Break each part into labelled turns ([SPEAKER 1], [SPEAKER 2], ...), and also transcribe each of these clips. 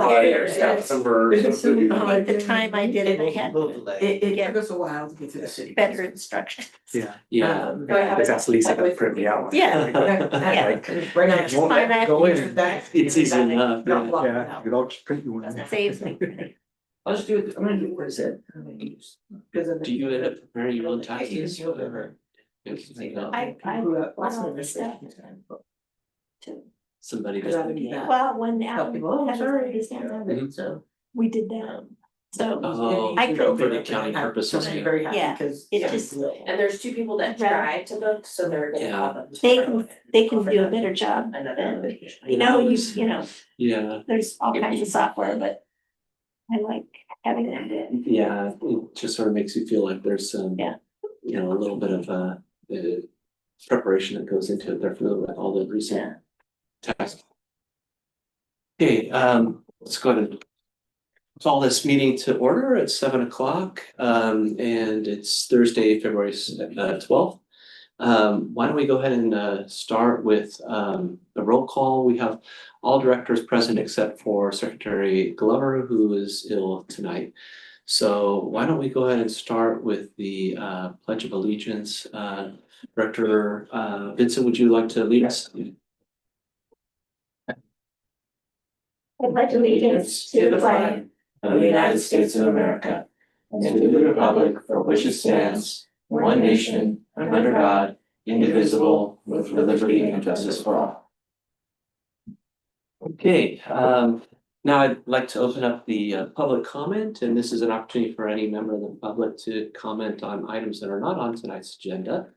[SPEAKER 1] Staff member.
[SPEAKER 2] At the time I did it, I had
[SPEAKER 3] It took us a while to get to the city.
[SPEAKER 2] better instructions.
[SPEAKER 1] Yeah.
[SPEAKER 3] Let's
[SPEAKER 1] ask Lisa to print me out.
[SPEAKER 2] Yeah.
[SPEAKER 3] Right now, it's
[SPEAKER 1] Won't
[SPEAKER 2] Fine, I have
[SPEAKER 1] go
[SPEAKER 2] to
[SPEAKER 1] in.
[SPEAKER 2] use that.
[SPEAKER 1] It's easy enough.
[SPEAKER 3] Not blocked
[SPEAKER 1] Yeah,
[SPEAKER 3] out.
[SPEAKER 1] you don't just print you one.
[SPEAKER 2] Saves me.
[SPEAKER 3] I'll just do it, I'm gonna do what it said. I'm gonna use- because of the-
[SPEAKER 4] Do you end up preparing your own
[SPEAKER 3] Yeah, you can
[SPEAKER 4] taxes
[SPEAKER 3] feel
[SPEAKER 4] or?
[SPEAKER 3] better.
[SPEAKER 2] I
[SPEAKER 3] Grew up
[SPEAKER 2] want
[SPEAKER 3] lots
[SPEAKER 2] all
[SPEAKER 3] of
[SPEAKER 2] this
[SPEAKER 3] this
[SPEAKER 2] stuff too.
[SPEAKER 4] Somebody
[SPEAKER 3] Because I
[SPEAKER 4] just.
[SPEAKER 3] would do that.
[SPEAKER 2] Well, when
[SPEAKER 3] Tell
[SPEAKER 2] Alan
[SPEAKER 3] people, oh,
[SPEAKER 2] had his
[SPEAKER 3] sorry.
[SPEAKER 2] babies down there,
[SPEAKER 4] Mhm.
[SPEAKER 3] So.
[SPEAKER 2] we did that. So
[SPEAKER 4] Oh,
[SPEAKER 2] I could-
[SPEAKER 4] for the accounting purposes.
[SPEAKER 3] Somebody very happy
[SPEAKER 2] Yeah,
[SPEAKER 3] because.
[SPEAKER 2] it just-
[SPEAKER 5] And there's two people that
[SPEAKER 2] Right.
[SPEAKER 5] tried to book, so they're gonna
[SPEAKER 4] Yeah.
[SPEAKER 5] call them.
[SPEAKER 2] they can do a better job than, you know, you know,
[SPEAKER 4] Yeah,
[SPEAKER 2] there's all kinds of software, but I like having them do it.
[SPEAKER 4] yeah, it just sort of makes you feel like there's some.
[SPEAKER 2] Yeah.
[SPEAKER 4] You know, a little bit of preparation that goes into it, they're familiar with all the recent tasks. Okay, let's go ahead and call this meeting to order at 7 o'clock, and it's Thursday, February 12th. Why don't we go ahead and start with the roll call? We have all directors present except for Secretary Glover, who is ill tonight. So why don't we go ahead and start with the Pledge of Allegiance? Director Vincent, would you like to lead us?
[SPEAKER 2] I pledge allegiance to the flag
[SPEAKER 6] of the United States of America, and to the republic for which it stands, one nation, under God, indivisible, with liberty and justice for all.
[SPEAKER 4] Okay, now I'd like to open up the public comment, and this is an opportunity for any member of the public to comment on items that are not on tonight's agenda.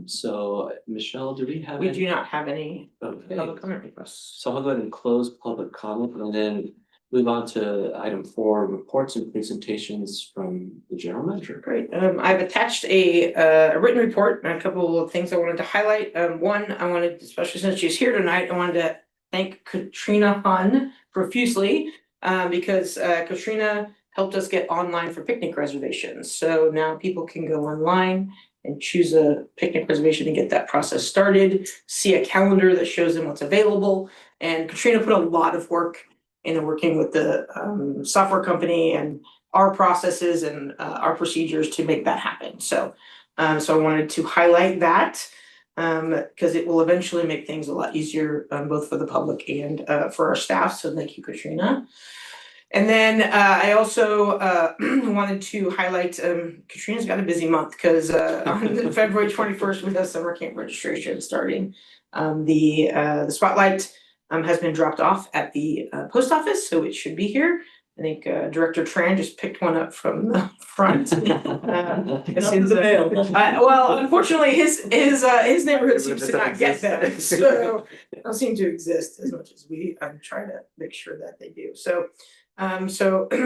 [SPEAKER 4] So Michelle, do we have?
[SPEAKER 3] We
[SPEAKER 4] any-
[SPEAKER 3] do not have any
[SPEAKER 4] Okay,
[SPEAKER 3] public comment requests.
[SPEAKER 4] so I'll go ahead and close public comment and then move on to item 4, reports and presentations from the general manager.
[SPEAKER 3] Great, I've attached a written report and a couple of things I wanted to highlight. One, I wanted, especially since she's here tonight, I wanted to thank Katrina Hun profusely. Because Katrina helped us get online for picnic reservations, so now people can go online and choose a picnic reservation and get that process started, see a calendar that shows them what's available. And Katrina put a lot of work into working with the software company and our processes and our procedures to make that happen. So I wanted to highlight that because it will eventually make things a lot easier both for the public and for our staff. So thank you, Katrina. And then I also wanted to highlight Katrina's got a busy month because on February 21st we have summer camp registration starting. The spotlight has been dropped off at the post office, so it should be here. I think Director Tran just picked one up from the front. Well, unfortunately, his neighborhood seems to not get that, so they don't seem to exist as much as we try to make sure that they do. So I'm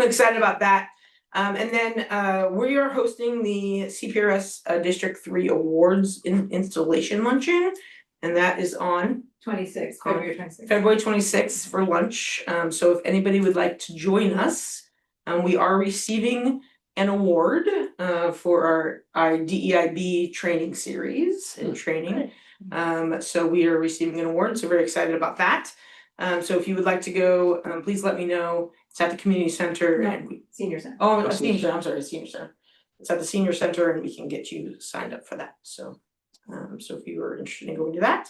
[SPEAKER 3] excited about that. And then we are hosting the CPRS District 3 Awards installation luncheon, and that is on
[SPEAKER 5] February 26th.
[SPEAKER 3] February 26th for lunch. So if anybody would like to join us, we are receiving an award for our DEIB training series and training. So we are receiving an award, so very excited about that. So if you would like to go, please let me know. It's at the community center and
[SPEAKER 5] Senior center.
[SPEAKER 3] oh, senior center, I'm sorry, senior center. It's at the senior center and we can get you signed up for that. So if you are interested in going to that.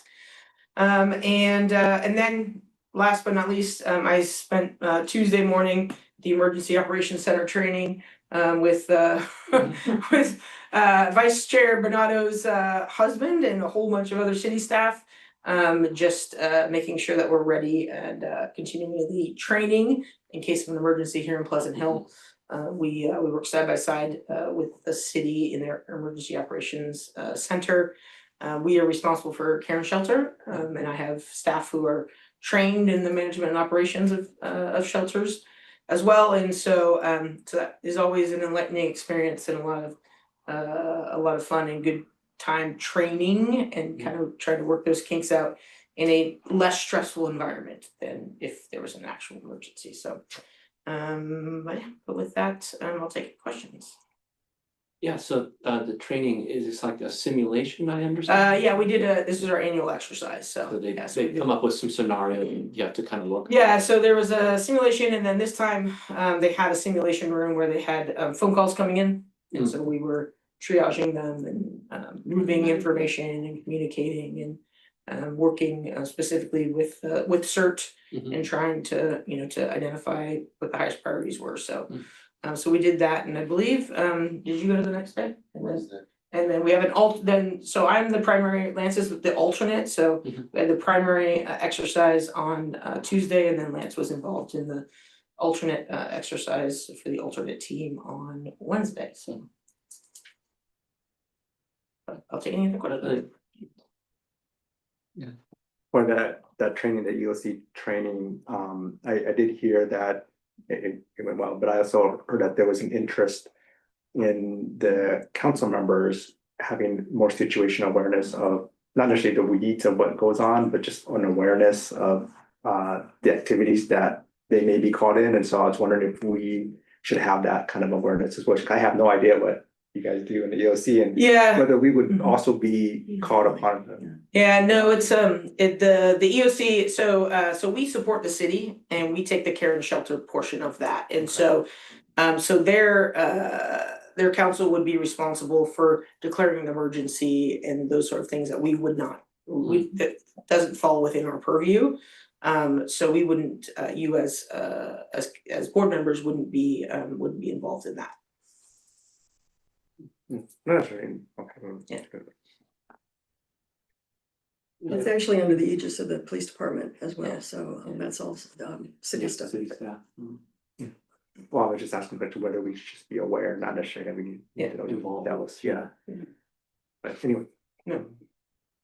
[SPEAKER 3] And then last but not least, I spent Tuesday morning the Emergency Operations Center training with with Vice Chair Bernardo's husband and a whole bunch of other city staff. Just making sure that we're ready and continuing the training in case of an emergency here in Pleasant Hill. We work side by side with the city in their Emergency Operations Center. We are responsible for care and shelter, and I have staff who are trained in the management and operations of shelters as well. And so that is always an enlightening experience and a lot of fun and good time training and kind of trying to work those kinks out in a less stressful environment than if there was an actual emergency. So but with that, I'll take questions.
[SPEAKER 4] Yeah, so the training is it's like a simulation, I understand?
[SPEAKER 3] Yeah, this is our annual exercise, so.
[SPEAKER 4] So they
[SPEAKER 3] yeah, so we
[SPEAKER 4] they
[SPEAKER 3] did-
[SPEAKER 4] come up with some scenario and you have to kind of look.
[SPEAKER 3] Yeah, so there was a simulation and then this time, they had a simulation room where they had phone calls coming in. And so we were triaging them and moving information and communicating and working specifically with CERT
[SPEAKER 4] Mhm.
[SPEAKER 3] and trying to, to identify what the highest priorities were, so.
[SPEAKER 4] Mm.
[SPEAKER 3] So we did that and I believe, did you go to the next day? And
[SPEAKER 4] What
[SPEAKER 3] then-
[SPEAKER 4] is that?
[SPEAKER 3] And then we have so I'm the primary, Lance is the alternate, so
[SPEAKER 4] Mhm.
[SPEAKER 3] we had the primary exercise on Tuesday and then Lance was involved in the alternate exercise for the alternate team on Wednesday, so. I'll take any other questions.
[SPEAKER 7] For that training, the EOC training, I did hear that it went well, but I also heard that there was an interest in the council members having more situational awareness of not necessarily the weeds of what goes on, but just an awareness of the activities that they may be caught in. And so I was wondering if we should have that kind of awareness as well. I have no idea what you guys do in the EOC and
[SPEAKER 3] Yeah,
[SPEAKER 7] whether we would also be called upon them.
[SPEAKER 3] yeah, no, it's the EOC, so we support the city and we take the care and shelter portion of that, and so. So their council would be responsible for declaring an emergency and those sort of things that we would not. That doesn't fall within our purview. So we wouldn't, you as board members wouldn't be involved in that.
[SPEAKER 7] No, that's right. Okay.
[SPEAKER 3] Yeah.
[SPEAKER 8] It's actually under the aegis of the police department as
[SPEAKER 3] Yeah.
[SPEAKER 8] well, so that's all city stuff.
[SPEAKER 4] City staff. Mhm.
[SPEAKER 7] Well, I was just asking about whether we should just be aware, not necessarily that we need
[SPEAKER 3] Yeah.
[SPEAKER 7] to know
[SPEAKER 4] Involved.
[SPEAKER 7] that was, yeah.
[SPEAKER 3] Mhm.
[SPEAKER 7] But anyway.
[SPEAKER 3] No.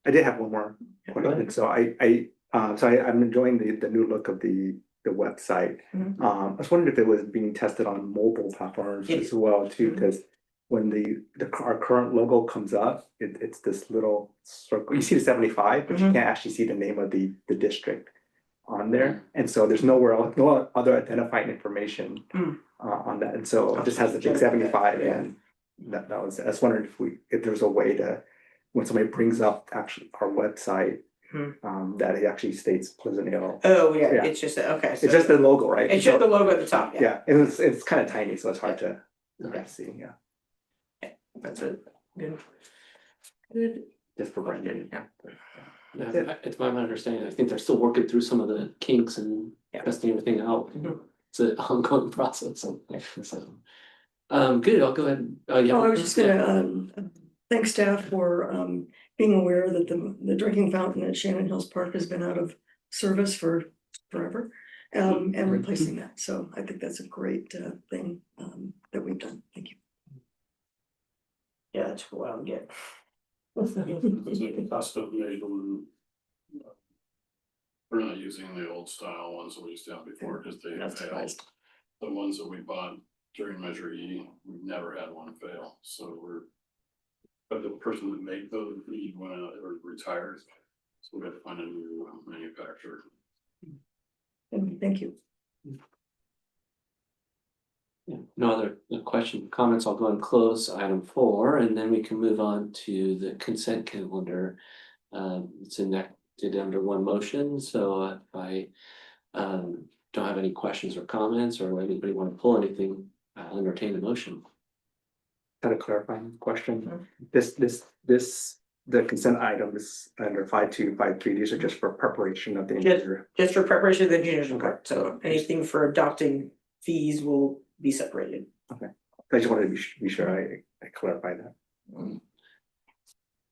[SPEAKER 7] I did have one more question. So I'm enjoying the new look of the website.
[SPEAKER 3] Mhm.
[SPEAKER 7] I was wondering if it was being tested on mobile platforms
[SPEAKER 3] It-
[SPEAKER 7] as well too,
[SPEAKER 3] Mhm.
[SPEAKER 7] because when our current logo comes up, it's this little circle. You see the 75, but you
[SPEAKER 3] Mhm.
[SPEAKER 7] can't actually see the name of the district on there. And so there's nowhere else, no other identifying information
[SPEAKER 3] Mm.
[SPEAKER 7] on that. And so it just has the big
[SPEAKER 3] Check that,
[SPEAKER 7] 75
[SPEAKER 3] yeah.
[SPEAKER 7] and that was, I was wondering if there's a way to, when somebody brings up actually our website, that it actually states Pleasant Hill.
[SPEAKER 3] Oh, yeah,
[SPEAKER 7] Yeah.
[SPEAKER 3] it's just, okay.
[SPEAKER 7] It's just the logo, right?
[SPEAKER 3] It's just the logo at the top, yeah.
[SPEAKER 7] Yeah, and it's kind of tiny, so it's hard to
[SPEAKER 3] Okay.
[SPEAKER 7] see, yeah,
[SPEAKER 3] That's it, good. Good.
[SPEAKER 7] just for branding.
[SPEAKER 3] Yeah.
[SPEAKER 4] Yeah, it's my understanding, I think they're still working through some of the kinks and
[SPEAKER 3] Yeah.
[SPEAKER 4] testing everything out.
[SPEAKER 3] Mhm.
[SPEAKER 4] It's an ongoing process, so. Good, I'll go ahead. Yeah.
[SPEAKER 8] Oh, I was just gonna thank staff for being aware that the drinking fountain at Shannon Hills Park has been out of service for forever. And replacing that, so I think that's a great thing that we've done, thank you.
[SPEAKER 3] Yeah, that's what I'll get.
[SPEAKER 9] Custom made one. We're not using the old style ones that we used to have before because they
[SPEAKER 8] Not
[SPEAKER 9] failed.
[SPEAKER 8] surprised.
[SPEAKER 9] The ones that we bought during Measure E, we've never had one fail, so but the person that made those, he went out or retired. So we had to find a new manufacturer.
[SPEAKER 8] And thank you.
[SPEAKER 4] Yeah, no other question, comments, I'll go and close item 4, and then we can move on to the consent calendar. It's enacted under one motion, so if I don't have any questions or comments, or anybody want to pull anything, I'll entertain the motion.
[SPEAKER 7] Kind of clarifying question, the consent items under 5253, these are just for preparation of the
[SPEAKER 3] Yes.
[SPEAKER 7] engineer.
[SPEAKER 3] Just for preparation of the engineer's report, so anything for adopting fees will be separated.
[SPEAKER 7] I just wanted to be sure I clarify that.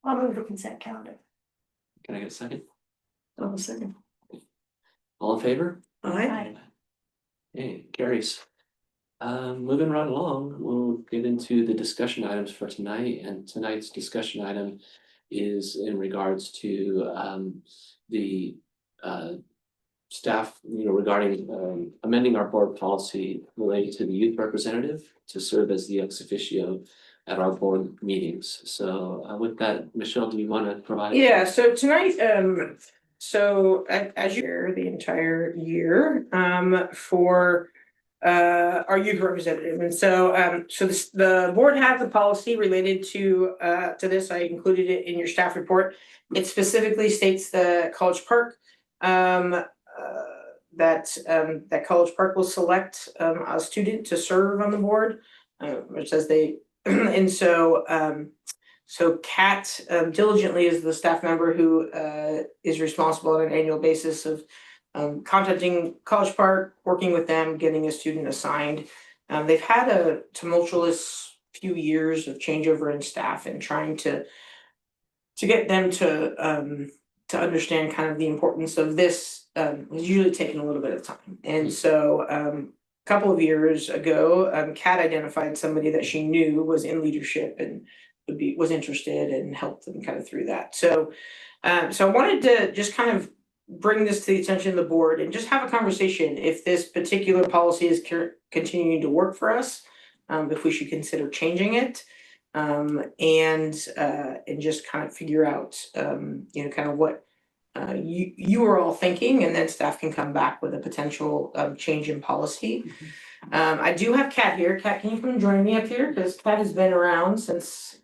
[SPEAKER 2] I'll move the consent calendar.
[SPEAKER 4] Can I get a second?
[SPEAKER 8] I'll second.
[SPEAKER 4] All in favor?
[SPEAKER 8] Aye.
[SPEAKER 4] Hey, carries. Moving right along, we'll get into the discussion items for tonight, and tonight's discussion item is in regards to the staff, regarding amending our board policy relating to the youth representative to serve as the ex officio at our board meetings. So with that, Michelle, do you want to provide?
[SPEAKER 3] Yeah, so tonight, so as you're the entire year, for our youth representative. And so, the board has a policy related to this. I included it in your staff report. It specifically states the College Park, that College Park will select, a student to serve on the board, which says they, and so Kat diligently is the staff member who is responsible on an annual basis of contacting College Park, working with them, getting a student assigned. They've had a tumultuous few years of changeover in staff and trying to get them to understand kind of the importance of this was usually taking a little bit of time. And so a couple of years ago, Kat identified somebody that she knew was in leadership and was interested and helped them kind of through that. So I wanted to just kind of bring this to the attention of the board and just have a conversation if this particular policy is continuing to work for us, if we should consider changing it, and just kind of figure out kind of what you are all thinking, and then staff can come back with a potential change in policy. I do have Kat here. Kat, can you come and join me up here? Because Kat has been around since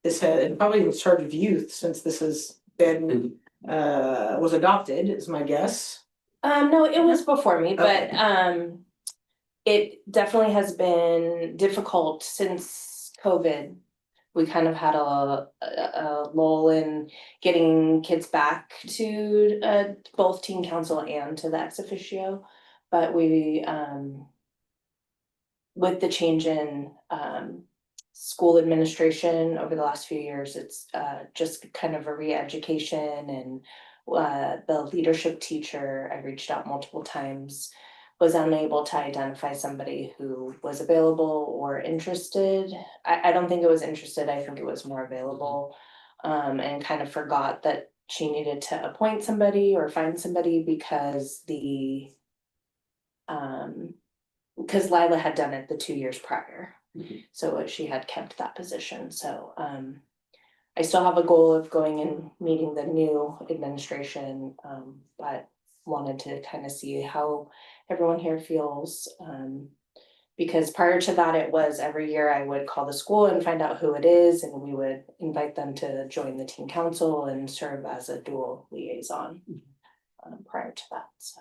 [SPEAKER 3] this had, and probably in charge of youth since this has been was adopted, is my guess.
[SPEAKER 5] No, it was before me, but
[SPEAKER 3] Okay.
[SPEAKER 5] it definitely has been difficult since COVID. We kind of had a lull in getting kids back to both teen council and to the ex officio, but we with the change in school administration over the last few years, it's just kind of a re-education, and the leadership teacher, I reached out multiple times, was unable to identify somebody who was available or interested. I don't think it was interested, I think it was more available, and kind of forgot that she needed to appoint somebody or find somebody because because Lila had done it the 2 years prior. So she had kept that position. So I still have a goal of going and meeting the new administration, but wanted to kind of see how everyone here feels. Because prior to that, it was every year I would call the school and find out who it is, and we would invite them to join the teen council and serve as a dual liaison prior to that. So.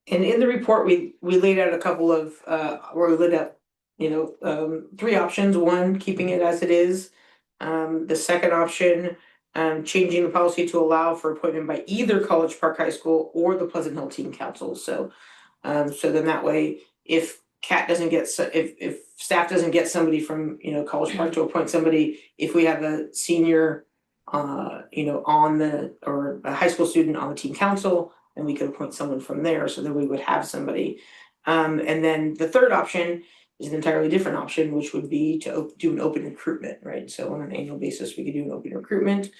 [SPEAKER 3] And in the report, we laid out a couple of where we laid out, 3 options. One, keeping it as it is. The second option, changing the policy to allow for appointment by either College Park High School or the Pleasant Hill Teen Council. So then that way, if Kat doesn't get, if staff doesn't get somebody from, College Park to appoint somebody, if we have a senior, on or a high school student on the teen council, and we could appoint someone from there, so that we would have somebody. And then the third option is an entirely different option, which would be to do an open recruitment, right? So on an annual basis, we could do an open recruitment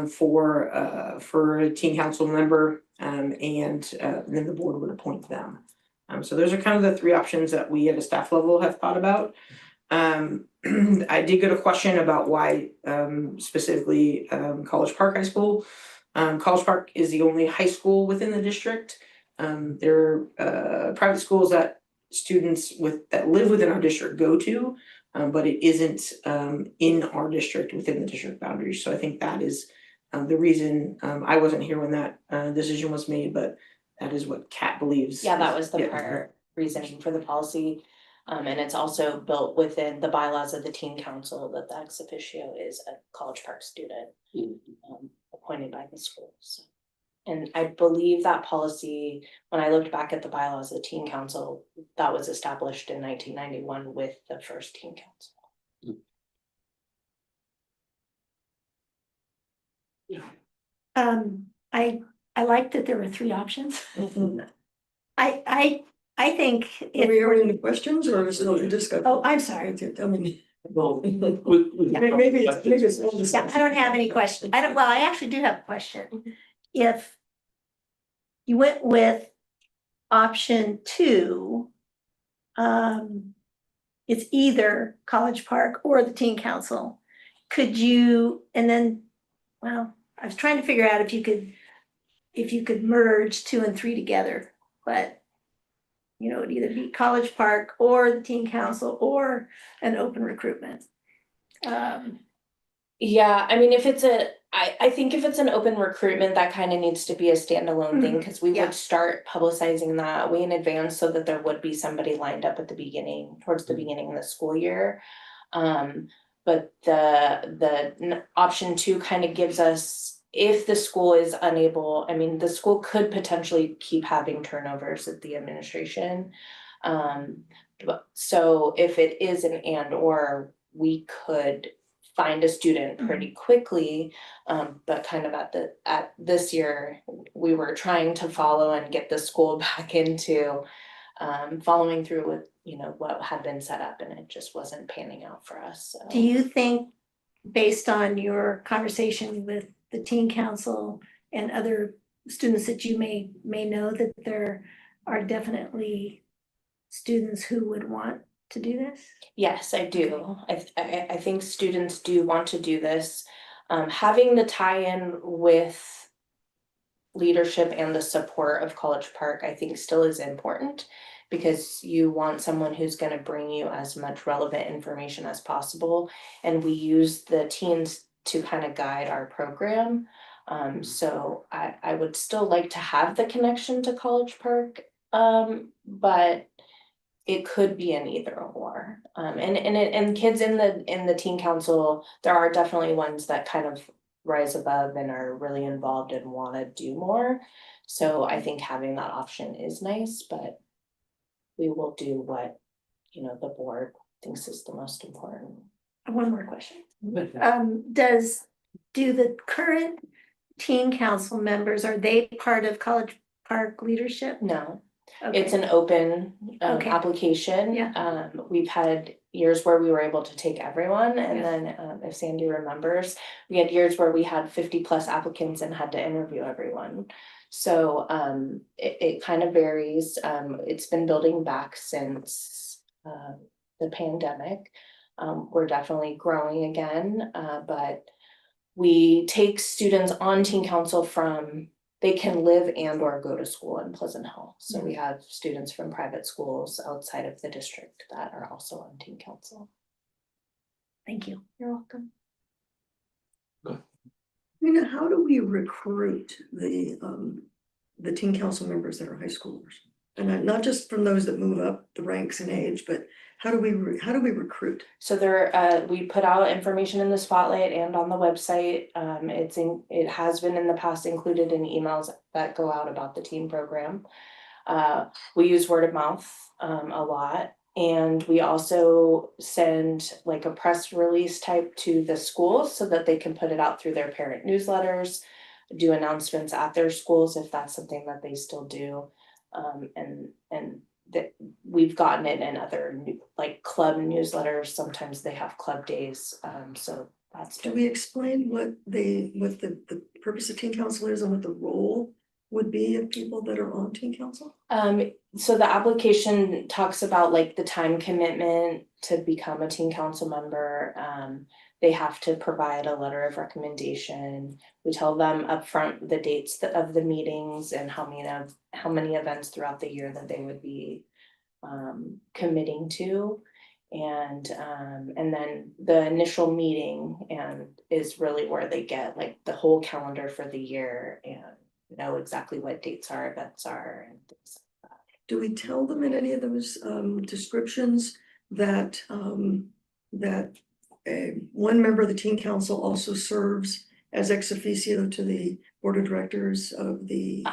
[SPEAKER 3] for a teen council member, and then the board would appoint them. So those are kind of the 3 options that we at a staff level have thought about. I did get a question about why specifically College Park High School. College Park is the only high school within the district. There are private schools that students that live within our district go to, but it isn't in our district within the district boundaries. So I think that is the reason. I wasn't here when that decision was made, but that is what Kat believes.
[SPEAKER 5] Yeah, that was the prior reasoning for the policy. And it's also built within the bylaws of the teen council that the ex officio is a College Park student appointed by the school. So. And I believe that policy, when I looked back at the bylaws of the teen council, that was established in 1991 with the first teen council.
[SPEAKER 2] I like that there were 3 options. I think
[SPEAKER 8] Are we having any questions or is it a discussion?
[SPEAKER 2] Oh, I'm sorry.
[SPEAKER 8] I mean,
[SPEAKER 1] Well,
[SPEAKER 8] maybe it's all
[SPEAKER 2] Yeah,
[SPEAKER 8] discussion.
[SPEAKER 2] I don't have any questions. I actually do have a question. If you went with option 2, it's either College Park or the teen council. Could you, and then, well, I was trying to figure out if you could merge 2 and 3 together, but would either be College Park or the teen council or an open recruitment.
[SPEAKER 5] Yeah, I mean, I think if it's an open recruitment, that kind of needs to be a standalone thing, because we
[SPEAKER 2] yeah.
[SPEAKER 5] would start publicizing that way in advance so that there would be somebody lined up at the beginning, towards the beginning of the school year. But the option 2 kind of gives us, if the school is unable, I mean, the school could potentially keep having turnovers at the administration. So if it is an and or, we could find a student pretty quickly, but kind of at this year, we were trying to follow and get the school back into following through with, what had been set up, and it just wasn't panning out for us, so.
[SPEAKER 2] Do you think, based on your conversation with the teen council and other students that you may know, that there are definitely students who would want to do this?
[SPEAKER 5] Yes, I do. I think students do want to do this. Having the tie-in with leadership and the support of College Park, I think still is important, because you want someone who's going to bring you as much relevant information as possible. And we use the teens to kind of guide our program. So I would still like to have the connection to College Park, but it could be an either or. And kids in the teen council, there are definitely ones that kind of rise above and are really involved and want to do more. So I think having that option is nice, but we will do what, the board thinks is the most important.
[SPEAKER 2] One more question. Do the current teen council members, are they part of College Park leadership?
[SPEAKER 5] No,
[SPEAKER 2] Okay.
[SPEAKER 5] it's an open
[SPEAKER 2] Okay.
[SPEAKER 5] application.
[SPEAKER 2] Yeah.
[SPEAKER 5] We've had years where we were able to take everyone, and
[SPEAKER 2] Yeah.
[SPEAKER 5] then if Sandy remembers, we had years where we had 50+ applicants and had to interview everyone. So it kind of varies. It's been building back since the pandemic. We're definitely growing again, but we take students on teen council from, they can live and or go to school in Pleasant Hill. So we have students from private schools outside of the district that are also on teen council.
[SPEAKER 2] Thank you.
[SPEAKER 5] You're welcome.
[SPEAKER 8] How do we recruit the teen council members that are high schoolers? And not just from those that move up the ranks in age, but how do we recruit?
[SPEAKER 5] So we put out information in the spotlight and on the website. It has been in the past included in emails that go out about the teen program. We use word of mouth a lot. And we also send like a press release type to the schools so that they can put it out through their parent newsletters, do announcements at their schools if that's something that they still do. And that we've gotten it in other like club newsletters. Sometimes they have club days. So that's.
[SPEAKER 8] Do we explain what the purpose of teen council is and what the role would be of people that are on teen council?
[SPEAKER 5] So the application talks about like the time commitment to become a teen council member. They have to provide a letter of recommendation. We tell them upfront the dates of the meetings and how many events throughout the year that they would be committing to. And then the initial meeting is really where they get like the whole calendar for the year and know exactly what dates our events are and things like that.
[SPEAKER 8] Do we tell them in any of those descriptions that one member of the teen council also serves as ex officio to the board of directors of the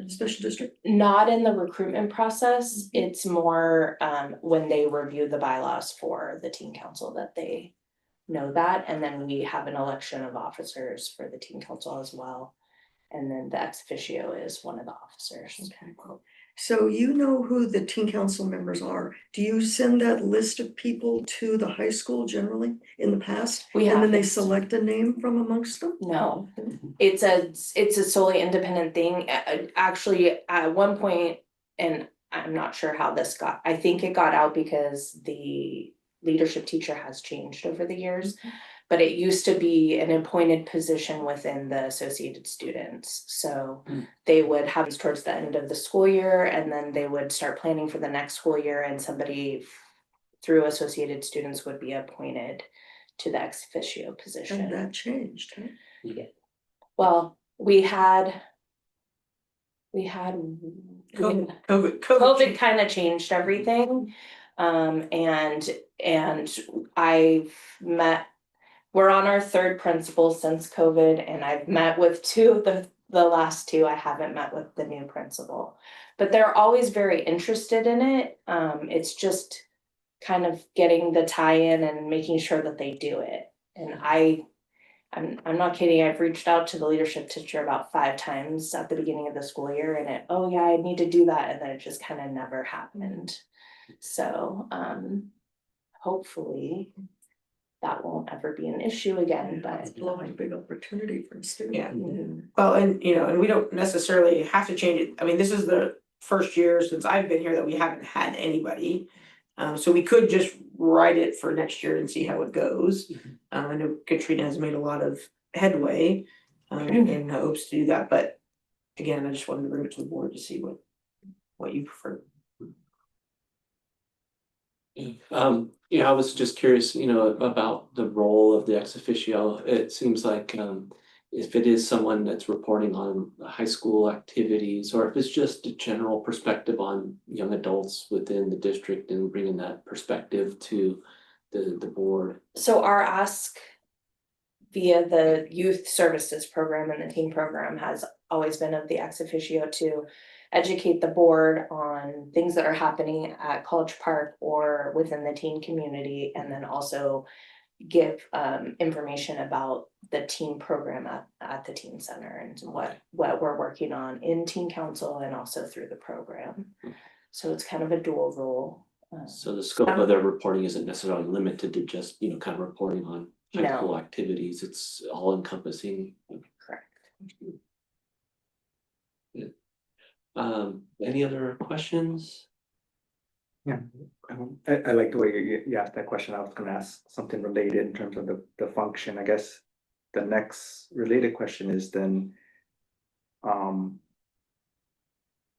[SPEAKER 8] special district?
[SPEAKER 5] Not in the recruitment process. It's more when they review the bylaws for the teen council that they know that. And then we have an election of officers for the teen council as well. And then the ex officio is one of the officers.
[SPEAKER 8] Okay, well, so you know who the teen council members are. Do you send that list of people to the high school generally in the past?
[SPEAKER 5] We have.
[SPEAKER 8] And then they select a name from amongst them?
[SPEAKER 5] No, it's a solely independent thing. Actually, at one point, and I'm not sure how this got, I think it got out because the leadership teacher has changed over the years. but it used to be an appointed position within the Associated Students. So they would have it towards the end of the school year, and then they would start planning for the next school year, and somebody through Associated Students would be appointed to the ex officio position.
[SPEAKER 8] And that changed, huh?
[SPEAKER 5] Well, we had. COVID kind of changed everything. And I've met, we're on our third principal since COVID, and I've met with two, the last two, I haven't met with the new principal. But they're always very interested in it. It's just kind of getting the tie-in and making sure that they do it. And I'm not kidding, I've reached out to the leadership teacher about 5 times at the beginning of the school year, and oh yeah, I need to do that, and then it just kind of never happened. So hopefully that won't ever be an issue again, but
[SPEAKER 8] It's blowing a big opportunity for students.
[SPEAKER 3] Yeah. Well, and and we don't necessarily have to change it. I mean, this is the first year since I've been here that we haven't had anybody. So we could just write it for next year and see how it goes. I know Katrina has made a lot of headway in hopes to do that, but again, I just wanted to bring it to the board to see what you prefer.
[SPEAKER 4] I was just curious, about the role of the ex officio. It seems like, if it is someone that's reporting on high school activities, or if it's just a general perspective on young adults within the district and bringing that perspective to the board.
[SPEAKER 5] so our ask via the youth services program and the teen program has always been of the ex officio to educate the board on things that are happening at College Park or within the teen community, and then also give information about the teen program at the teen center and what we're working on in teen council and also through the program. So it's kind of a dual role.
[SPEAKER 4] So the scope of their reporting isn't necessarily limited to just, kind of reporting on high
[SPEAKER 5] No.
[SPEAKER 4] school activities. It's all encompassing.
[SPEAKER 5] Correct.
[SPEAKER 4] Any other questions?
[SPEAKER 7] Yeah, I like the way you asked that question. I was gonna ask something related in terms of the function. I guess the next related question is then,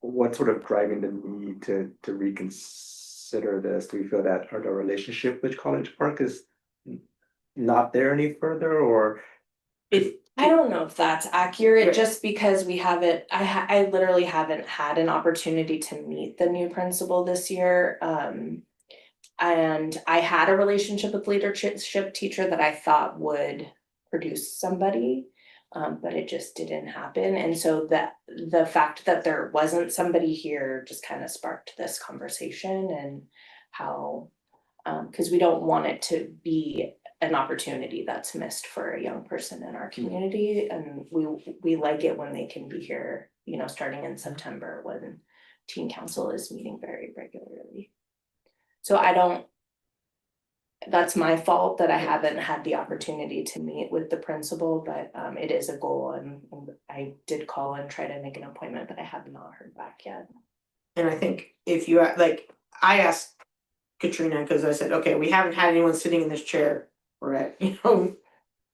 [SPEAKER 7] what's sort of driving the need to reconsider this? Do we feel that the relationship with College Park is not there any further, or?
[SPEAKER 5] I don't know if that's accurate,
[SPEAKER 3] Right.
[SPEAKER 5] just because we haven't, I literally haven't had an opportunity to meet the new principal this year. And I had a relationship with leadership teacher that I thought would produce somebody, but it just didn't happen. And so the fact that there wasn't somebody here just kind of sparked this conversation, and how, because we don't want it to be an opportunity that's missed for a young person in our community, and we like it when they can be here, starting in September when teen council is meeting very regularly. So that's my fault that I haven't had the opportunity to meet with the principal, but it is a goal, and I did call and try to make an appointment, but I have not heard back yet.
[SPEAKER 3] And I think if you I asked Katrina, because I said, okay, we haven't had anyone sitting in this chair. We're at,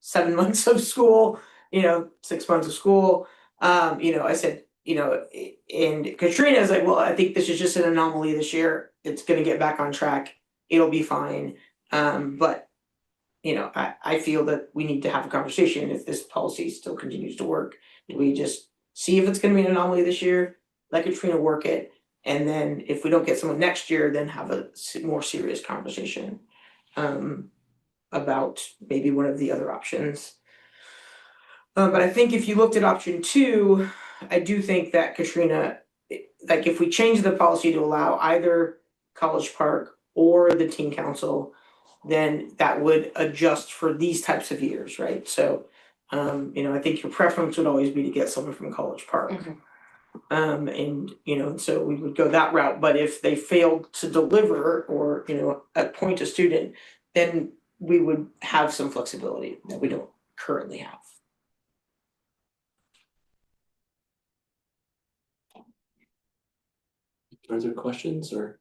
[SPEAKER 3] 7 months of school, 6 months of school. I said, and Katrina is like, well, I think this is just an anomaly this year. It's gonna get back on track. It'll be fine. But I feel that we need to have a conversation if this policy still continues to work. We just see if it's gonna be an anomaly this year, let Katrina work it. And then if we don't get someone next year, then have a more serious conversation about maybe one of the other options. But I think if you looked at option 2, I do think that Katrina, if we change the policy to allow either College Park or the teen council, then that would adjust for these types of years, right? So, I think your preference would always be to get someone from College Park. And so we would go that route, but if they failed to deliver or appoint a student, then we would have some flexibility that we don't currently have.
[SPEAKER 4] Further questions or?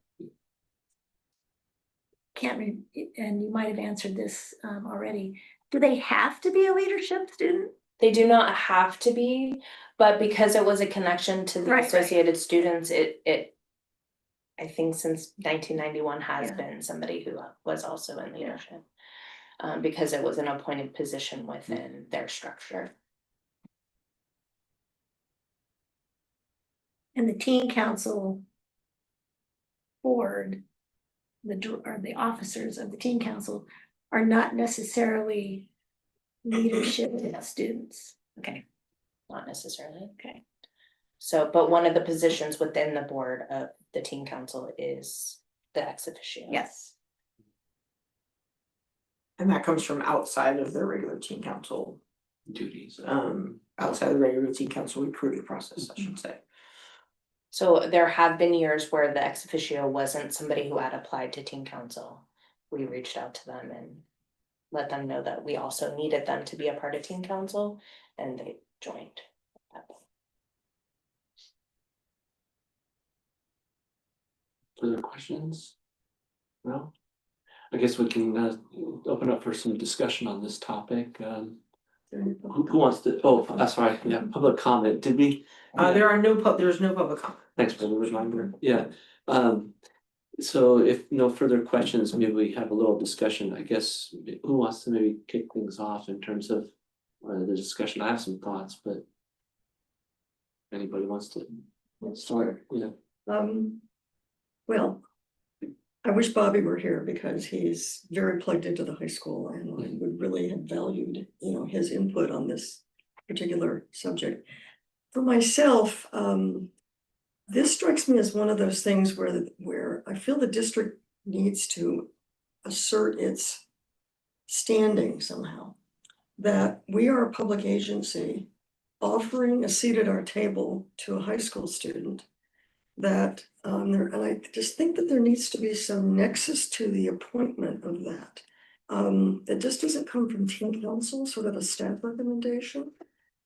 [SPEAKER 2] And you might have answered this already. do they have to be a leadership student?
[SPEAKER 5] They do not have to be, but because it was a connection to the
[SPEAKER 2] Right, right.
[SPEAKER 5] associated students, it. I think since 1991 has
[SPEAKER 2] Yeah.
[SPEAKER 5] been somebody who was also in leadership. Because it was an appointed position within their structure.
[SPEAKER 2] And the teen council board, or the officers of the teen council are not necessarily leadership students. Okay,
[SPEAKER 5] Not necessarily.
[SPEAKER 2] okay.
[SPEAKER 5] So, but one of the positions within the board of the teen council is the ex officio.
[SPEAKER 2] Yes.
[SPEAKER 3] And that comes from outside of the regular teen council,
[SPEAKER 4] Duties.
[SPEAKER 3] outside of the regular teen council recruiting process, I should say.
[SPEAKER 5] So there have been years where the ex officio wasn't somebody who had applied to teen council. We reached out to them and let them know that we also needed them to be a part of teen council, and they joined.
[SPEAKER 4] Further questions? No? I guess we can open up for some discussion on this topic. Who wants to, oh, that's right, yeah, public comment, did we?
[SPEAKER 3] There's no public comment.
[SPEAKER 4] Thanks for the reminder, yeah. So if no further questions, maybe we have a little discussion, I guess, who wants to maybe kick things off in terms of the discussion? I have some thoughts, but anybody wants to start, yeah.
[SPEAKER 8] Well, I wish Bobby were here because he's very plugged into the high school and I would really have valued, his input on this particular subject. For myself, this strikes me as one of those things where I feel the district needs to assert its standing somehow. That we are a public agency offering a seat at our table to a high school student. That and I just think that there needs to be some nexus to the appointment of that. It just doesn't come from teen council, sort of a staff recommendation.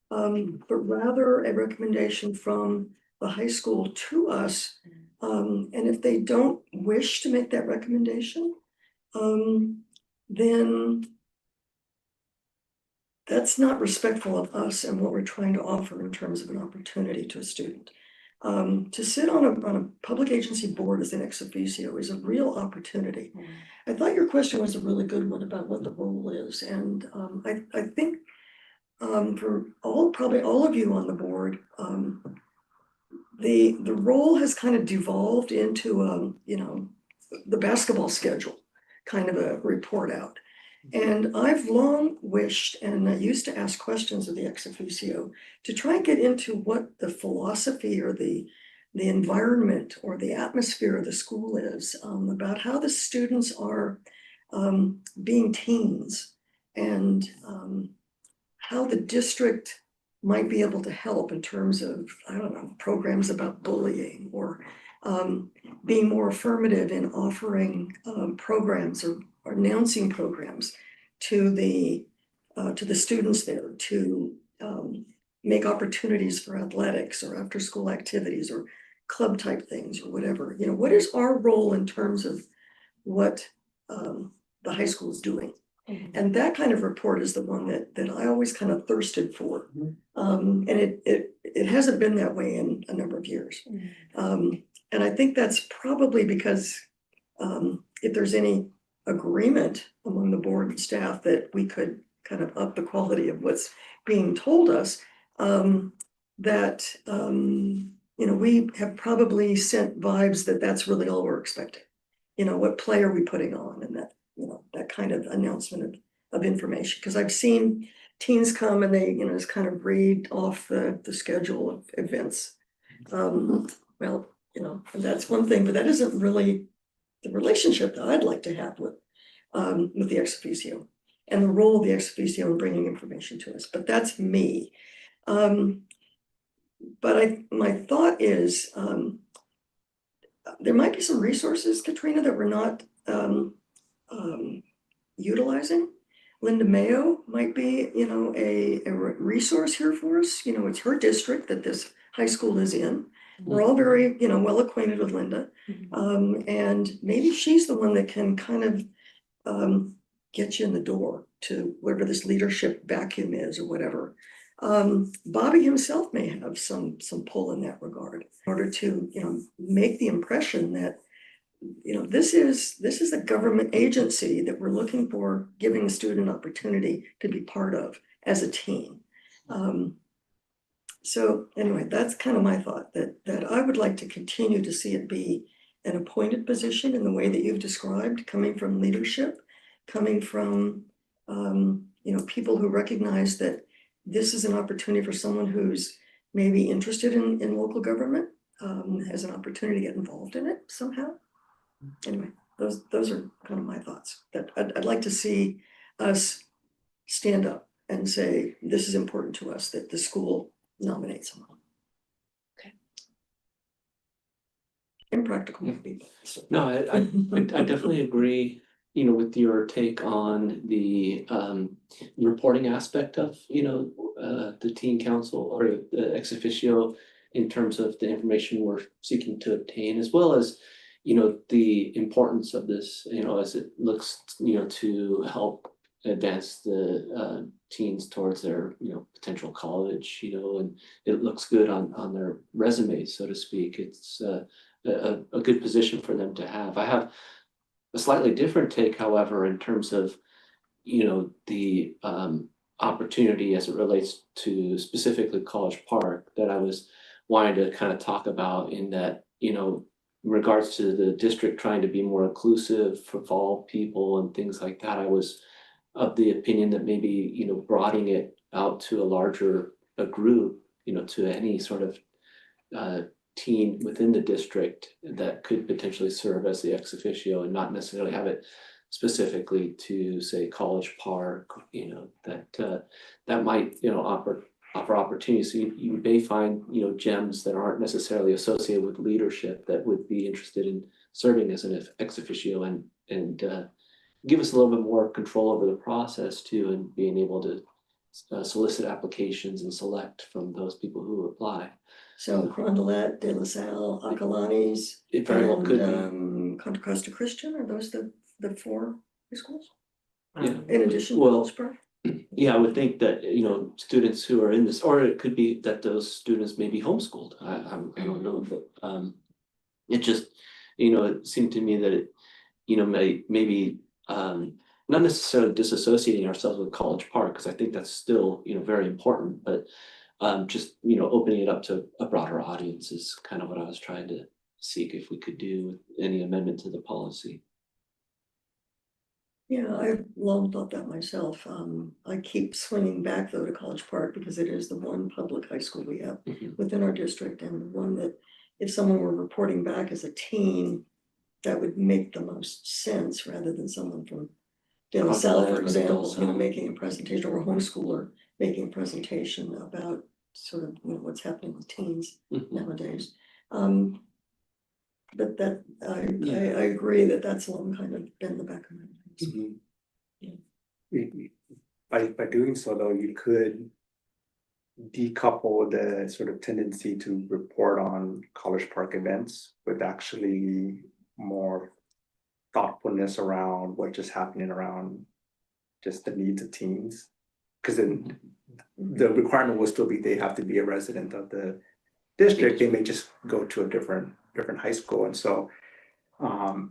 [SPEAKER 8] But rather a recommendation from the high school to us. And if they don't wish to make that recommendation, then that's not respectful of us and what we're trying to offer in terms of an opportunity to a student. To sit on a public agency board as an ex officio is a real opportunity. I thought your question was a really good one about what the role is, and I think for probably all of you on the board, the role has kind of devolved into the basketball schedule kind of a report out. And I've long wished, and I used to ask questions of the ex officio to try and get into what the philosophy or the environment or the atmosphere of the school is, about how the students are being teens and how the district might be able to help in terms of, I don't know, programs about bullying or being more affirmative in offering programs or announcing programs to the students there to make opportunities for athletics or after school activities or club type things or whatever. What is our role in terms of what the high school is doing? And that kind of report is the one that I always kind of thirsted for. And it hasn't been that way in a number of years. And I think that's probably because if there's any agreement among the board and staff that we could kind of up the quality of what's being told us, that we have probably sent vibes that that's really all we're expecting. What play are we putting on, and that that kind of announcement of information. Because I've seen teens come and they just kind of read off the schedule of events. Well, and that's one thing, but that isn't really the relationship that I'd like to have with the ex officio and the role of the ex officio in bringing information to us. But that's me. But my thought is there might be some resources, Katrina, that we're not utilizing. Linda Mayo might be, a resource here for us. It's her district that this high school is in. We're all very, well acquainted with Linda. And maybe she's the one that can kind of get you in the door to whatever this leadership vacuum is or whatever. Bobby himself may have some pull in that regard in order to, make the impression that, this is a government agency that we're looking for, giving the student opportunity to be part of as a team. So anyway, that's kind of my thought, that I would like to continue to see it be an appointed position in the way that you've described, coming from leadership, coming from, people who recognize that this is an opportunity for someone who's maybe interested in local government, has an opportunity to get involved in it somehow. Anyway, those are kind of my thoughts, that I'd like to see us stand up and say, this is important to us, that the school nominate someone.
[SPEAKER 5] Okay.
[SPEAKER 8] Impractical people.
[SPEAKER 4] No, I definitely agree, with your take on the reporting aspect of, the teen council or the ex officio in terms of the information we're seeking to obtain, as well as, the importance of this, as it looks, to help advance the teens towards their, potential college, and it looks good on their resume, so to speak. It's a good position for them to have. I have a slightly different take, however, in terms of, the opportunity as it relates to specifically College Park, that I was wanting to kind of talk about, in that, in regards to the district trying to be more inclusive for all people and things like that. I was of the opinion that maybe, broadening it out to a larger group, to any sort of teen within the district that could potentially serve as the ex officio, and not necessarily have it specifically to, say, College Park, that might, offer opportunities. So you may find, gems that aren't necessarily associated with leadership that would be interested in serving as an ex officio, and give us a little bit more control over the process too, and being able to solicit applications and select from those people who apply.
[SPEAKER 8] So Carondelet, De La Salle, Acalanes,
[SPEAKER 4] It very well could be.
[SPEAKER 8] Contra Costa Christian, are those the 4 high schools?
[SPEAKER 4] Yeah.
[SPEAKER 8] In addition to
[SPEAKER 4] Well,
[SPEAKER 8] College Park?
[SPEAKER 4] Yeah, I would think that, students who are in this, or it could be that those students may be homeschooled. I don't know, but it just, it seemed to me that it, maybe not necessarily disassociating ourselves with College Park, because I think that's still, very important, but just, opening it up to a broader audience is kind of what I was trying to seek if we could do with any amendment to the policy.
[SPEAKER 8] Yeah, I've long thought that myself. I keep swinging back though to College Park, because it is the one public high school we have within our district, and one that if someone were reporting back as a teen, that would make the most sense, rather than someone from De La Salle, for example, making a presentation, or a homeschooler making a presentation about sort of, what's happening with teens nowadays. But that, I agree that that's long kind of been the back of my mind.
[SPEAKER 7] By doing so, though, you could decouple the sort of tendency to report on College Park events with actually more thoughtfulness around what just happening around just the needs of teens. Because then the requirement will still be they have to be a resident of the district. They may just go to a different high school, and so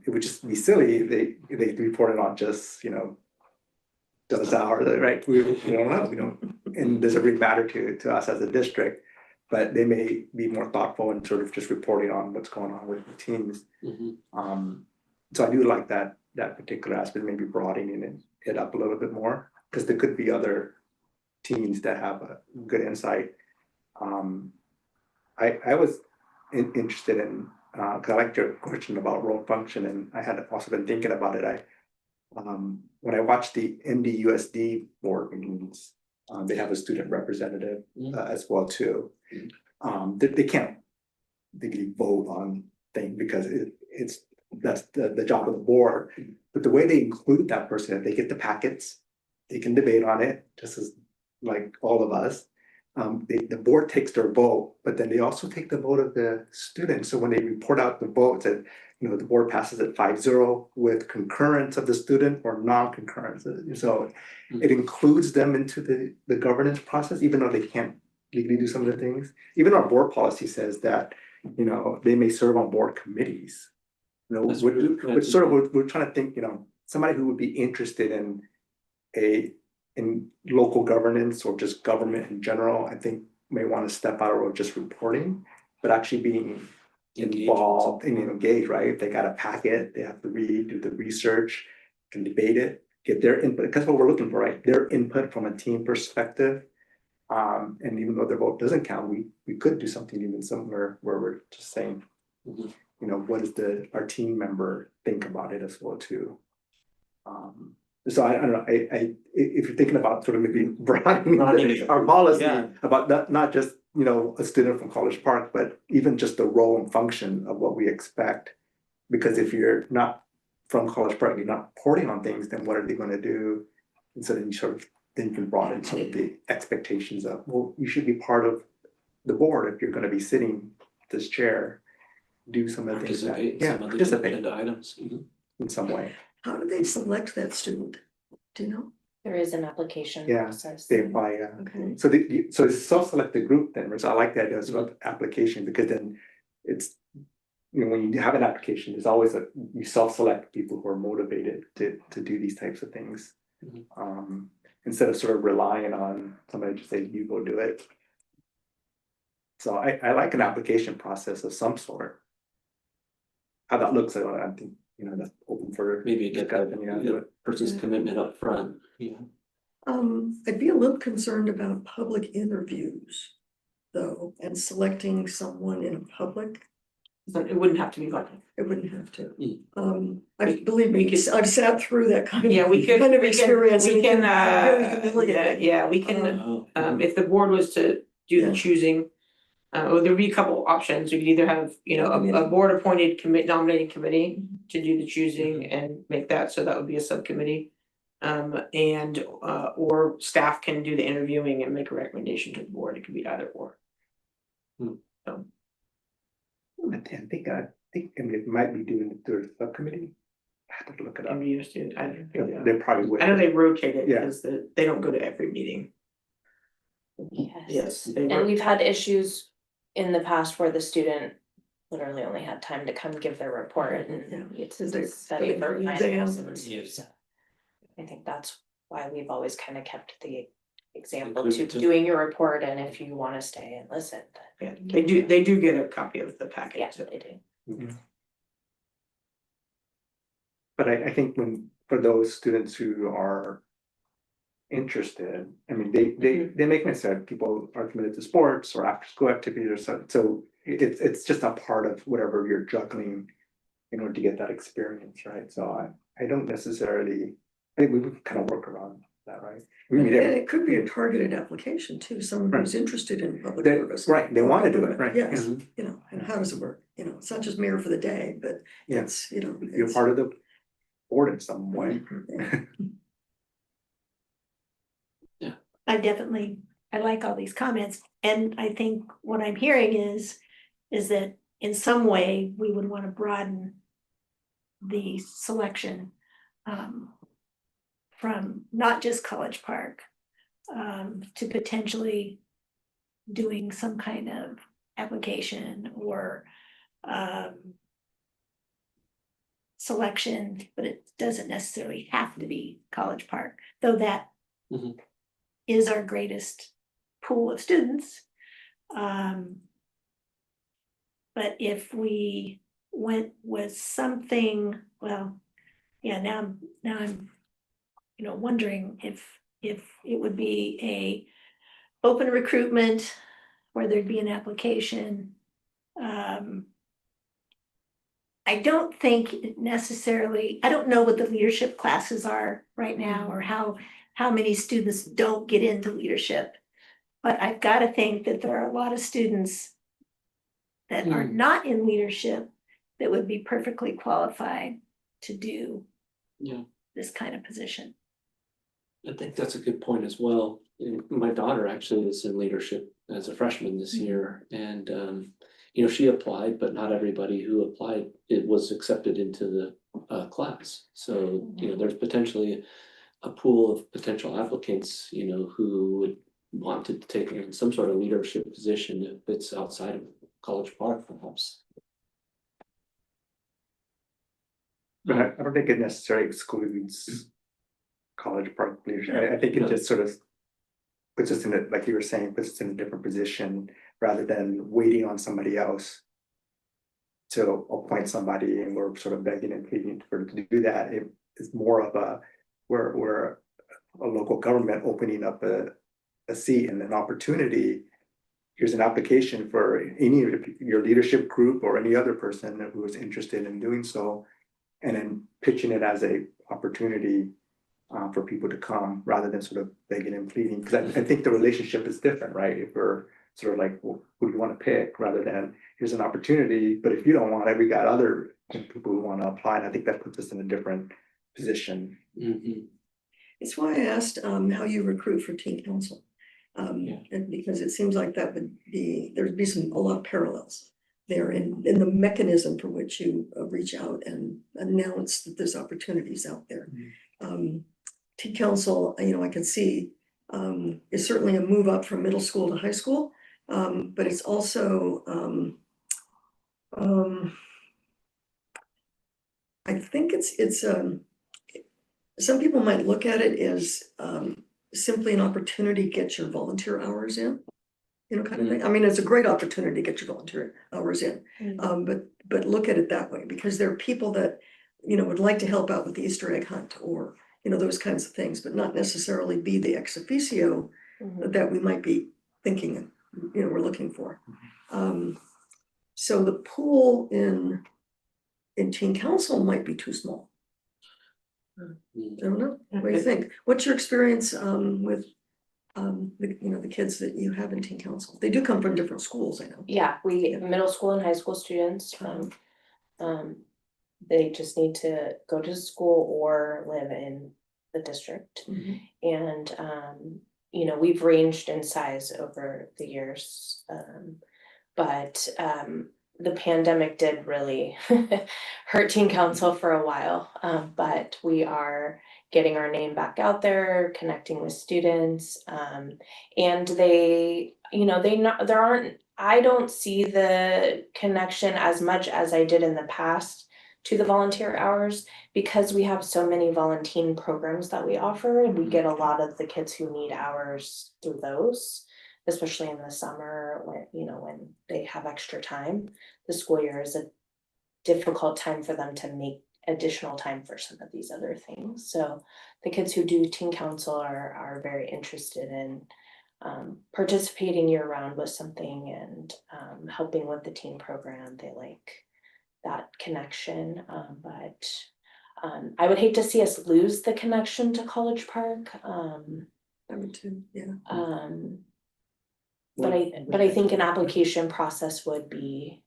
[SPEAKER 7] it would just be silly they reported on just De La Salle, right? We don't know, we don't, and does it really matter to us as a district? But they may be more thoughtful and sort of just reporting on what's going on with the teams. So I do like that particular aspect, maybe broadening it up a little bit more, because there could be other teams that have a good insight. I was interested in, because I liked your question about role function, and I had also been thinking about it. When I watched the NDUSD board meetings, they have a student representative as well too. They can't really vote on things because that's the job of the board. But the way they include that person, they get the packets, they can debate on it, just as like all of us. The board takes their vote, but then they also take the vote of the students. So when they report out the votes, that the board passes it 5-0 with concurrence of the student or non-concurrence. So it includes them into the governance process, even though they can't legally do some of the things. Even our board policy says that, they may serve on board committees.
[SPEAKER 4] That's
[SPEAKER 7] Which sort of, we're trying to think, somebody who would be interested in local governance or just government in general, I think may want to step out of just reporting, but actually being involved and engaged, right? If they got a packet, they have to read, do the research, can debate it, get their input, because what we're looking for, right? Their input from a team perspective. And even though their vote doesn't count, we could do something even similar where we're just saying, what does our team member think about it as well too? So I don't know, if you're thinking about sort of maybe broadening our policy about not just, a student from College Park, but even just the role and function of what we expect. Because if you're not from College Park, you're not reporting on things, then what are they gonna do? And so then you can broaden some of the expectations of, well, you should be part of the board if you're gonna be sitting this chair, do some of the things that, participate
[SPEAKER 4] in items.
[SPEAKER 7] in some way.
[SPEAKER 8] How do they select that student? Do you know?
[SPEAKER 5] There is an application
[SPEAKER 7] Yeah,
[SPEAKER 5] process.
[SPEAKER 7] They apply,
[SPEAKER 8] Okay.
[SPEAKER 7] so so it's self-selected group then, so I like the idea of application, because then it's, when you have an application, there's always you self-select people who are motivated to do these types of things. Instead of sort of relying on somebody to say, you go do it. So I like an application process of some sort. How that looks, I think, that's open for.
[SPEAKER 4] Maybe get that,
[SPEAKER 7] discussion,
[SPEAKER 4] person's commitment up front,
[SPEAKER 8] I'd be a little concerned about public interviews, though, and selecting someone in a public.
[SPEAKER 3] It wouldn't have to be like.
[SPEAKER 8] It wouldn't have to.
[SPEAKER 4] Mm.
[SPEAKER 8] I believe me, I've sat through that kind of.
[SPEAKER 3] Yeah, we could.
[SPEAKER 8] Kind of
[SPEAKER 3] we can-
[SPEAKER 8] experience.
[SPEAKER 3] We
[SPEAKER 8] and
[SPEAKER 3] can,
[SPEAKER 8] it's very humiliating.
[SPEAKER 3] yeah, we can,
[SPEAKER 4] Oh,
[SPEAKER 3] if the board was to do
[SPEAKER 8] Yeah.
[SPEAKER 3] the choosing. Well, there'd be a couple options, we could either have, a board appointed nominating committee to do the choosing and make that, so that would be a subcommittee. Or staff can do the interviewing and make a recommendation to the board, it could be either or.
[SPEAKER 7] I think it might be doing it through a subcommittee. I have to look it up. They probably would.
[SPEAKER 3] I know they rotate it,
[SPEAKER 7] Yeah.
[SPEAKER 3] because they don't go to every meeting.
[SPEAKER 5] Yes,
[SPEAKER 3] they
[SPEAKER 5] and
[SPEAKER 3] were-
[SPEAKER 5] we've had issues in the past where the student literally only had time to come give their report and it's
[SPEAKER 8] They-
[SPEAKER 5] study for
[SPEAKER 8] they-
[SPEAKER 5] finals.
[SPEAKER 8] they-
[SPEAKER 5] and so I think that's why we've always kind of kept the example
[SPEAKER 4] Include
[SPEAKER 5] to
[SPEAKER 4] it.
[SPEAKER 5] doing your report, and if you want to stay and listen,
[SPEAKER 3] Yeah, they do get a copy of the packet.
[SPEAKER 5] yeah,
[SPEAKER 3] so.
[SPEAKER 5] they do.
[SPEAKER 7] But I think for those students who are interested, I mean, they make sense, people are committed to sports or after school activities or so it's just a part of whatever you're juggling in order to get that experience, right? So I don't necessarily, I think we would kind of work around that, right?
[SPEAKER 8] And it could be a targeted application too, someone who's interested in public service.
[SPEAKER 7] Right, they want to do it, right?
[SPEAKER 8] Yes,
[SPEAKER 7] Mhm.
[SPEAKER 8] And how does it work? It's not just mayor for the day, but
[SPEAKER 7] Yeah.
[SPEAKER 8] it's,
[SPEAKER 7] You're
[SPEAKER 8] it's-
[SPEAKER 7] part of the board in some way.
[SPEAKER 8] Yeah.
[SPEAKER 2] I like all these comments, and I think what I'm hearing is that in some way, we would want to broaden the selection from not just College Park to potentially doing some kind of application or selection, but it doesn't necessarily have to be College Park, though that
[SPEAKER 4] Mhm.
[SPEAKER 2] is our greatest pool of students. But if we went with something, well, yeah, now I'm, wondering if it would be a open recruitment where there'd be an application. I don't think it necessarily, I don't know what the leadership classes are right now or how many students don't get into leadership. But I've got to think that there are a lot of students that are not in leadership that would be perfectly qualified to do this kind of position.
[SPEAKER 4] I think that's a good point as well. My daughter actually is in leadership as a freshman this year, and you know, she applied, but not everybody who applied, it was accepted into the class. So, you know, there's potentially a pool of potential applicants, you know, who would want to take on some sort of leadership position if it's outside of College Park, perhaps.
[SPEAKER 7] But I don't think it necessarily excludes College Park leadership. I think it just sort of puts us in a, like you were saying, puts us in a different position rather than waiting on somebody else to appoint somebody, and we're sort of begging and pleading for to do that. It is more of a, we're a local government opening up a seat and an opportunity. Here's an application for any of your leadership group or any other person who is interested in doing so. And then pitching it as a opportunity for people to come rather than sort of begging and pleading. Because I think the relationship is different, right? If we're sort of like, well, who do you want to pick rather than here's an opportunity, but if you don't want it, we got other people who want to apply. And I think that puts us in a different position.
[SPEAKER 4] Mhm.
[SPEAKER 8] It's why I asked how you recruit for teen council.
[SPEAKER 4] Yeah.
[SPEAKER 8] And because it seems like that would be, there'd be a lot of parallels there in the mechanism for which you reach out and announce that there's opportunities out there. Teen council, you know, I can see is certainly a move up from middle school to high school, but it's also I think it's some people might look at it as simply an opportunity to get your volunteer hours in, you know, kind of thing. I mean, it's a great opportunity to get your volunteer hours in, but look at it that way, because there are people that, you know, would like to help out with the Easter egg hunt or, you know, those kinds of things, but not necessarily be the ex officio that we might be thinking, you know, we're looking for. So the pool in teen council might be too small. I don't know. What do you think? What's your experience with the, you know, the kids that you have in teen council? They do come from different schools, I know.
[SPEAKER 5] Yeah, we, middle school and high school students, they just need to go to school or live in the district. And you know, we've ranged in size over the years, but the pandemic did really hurt teen council for a while, but we are getting our name back out there, connecting with students, and they, you know, there aren't, I don't see the connection as much as I did in the past to the volunteer hours, because we have so many volunteer programs that we offer, and we get a lot of the kids who need hours through those, especially in the summer when, you know, when they have extra time. The school year is a difficult time for them to make additional time for some of these other things. So the kids who do teen council are very interested in participating year round with something and helping with the teen program. They like that connection, but I would hate to see us lose the connection to College Park.
[SPEAKER 8] I would too, yeah.
[SPEAKER 5] But I think an application process would be,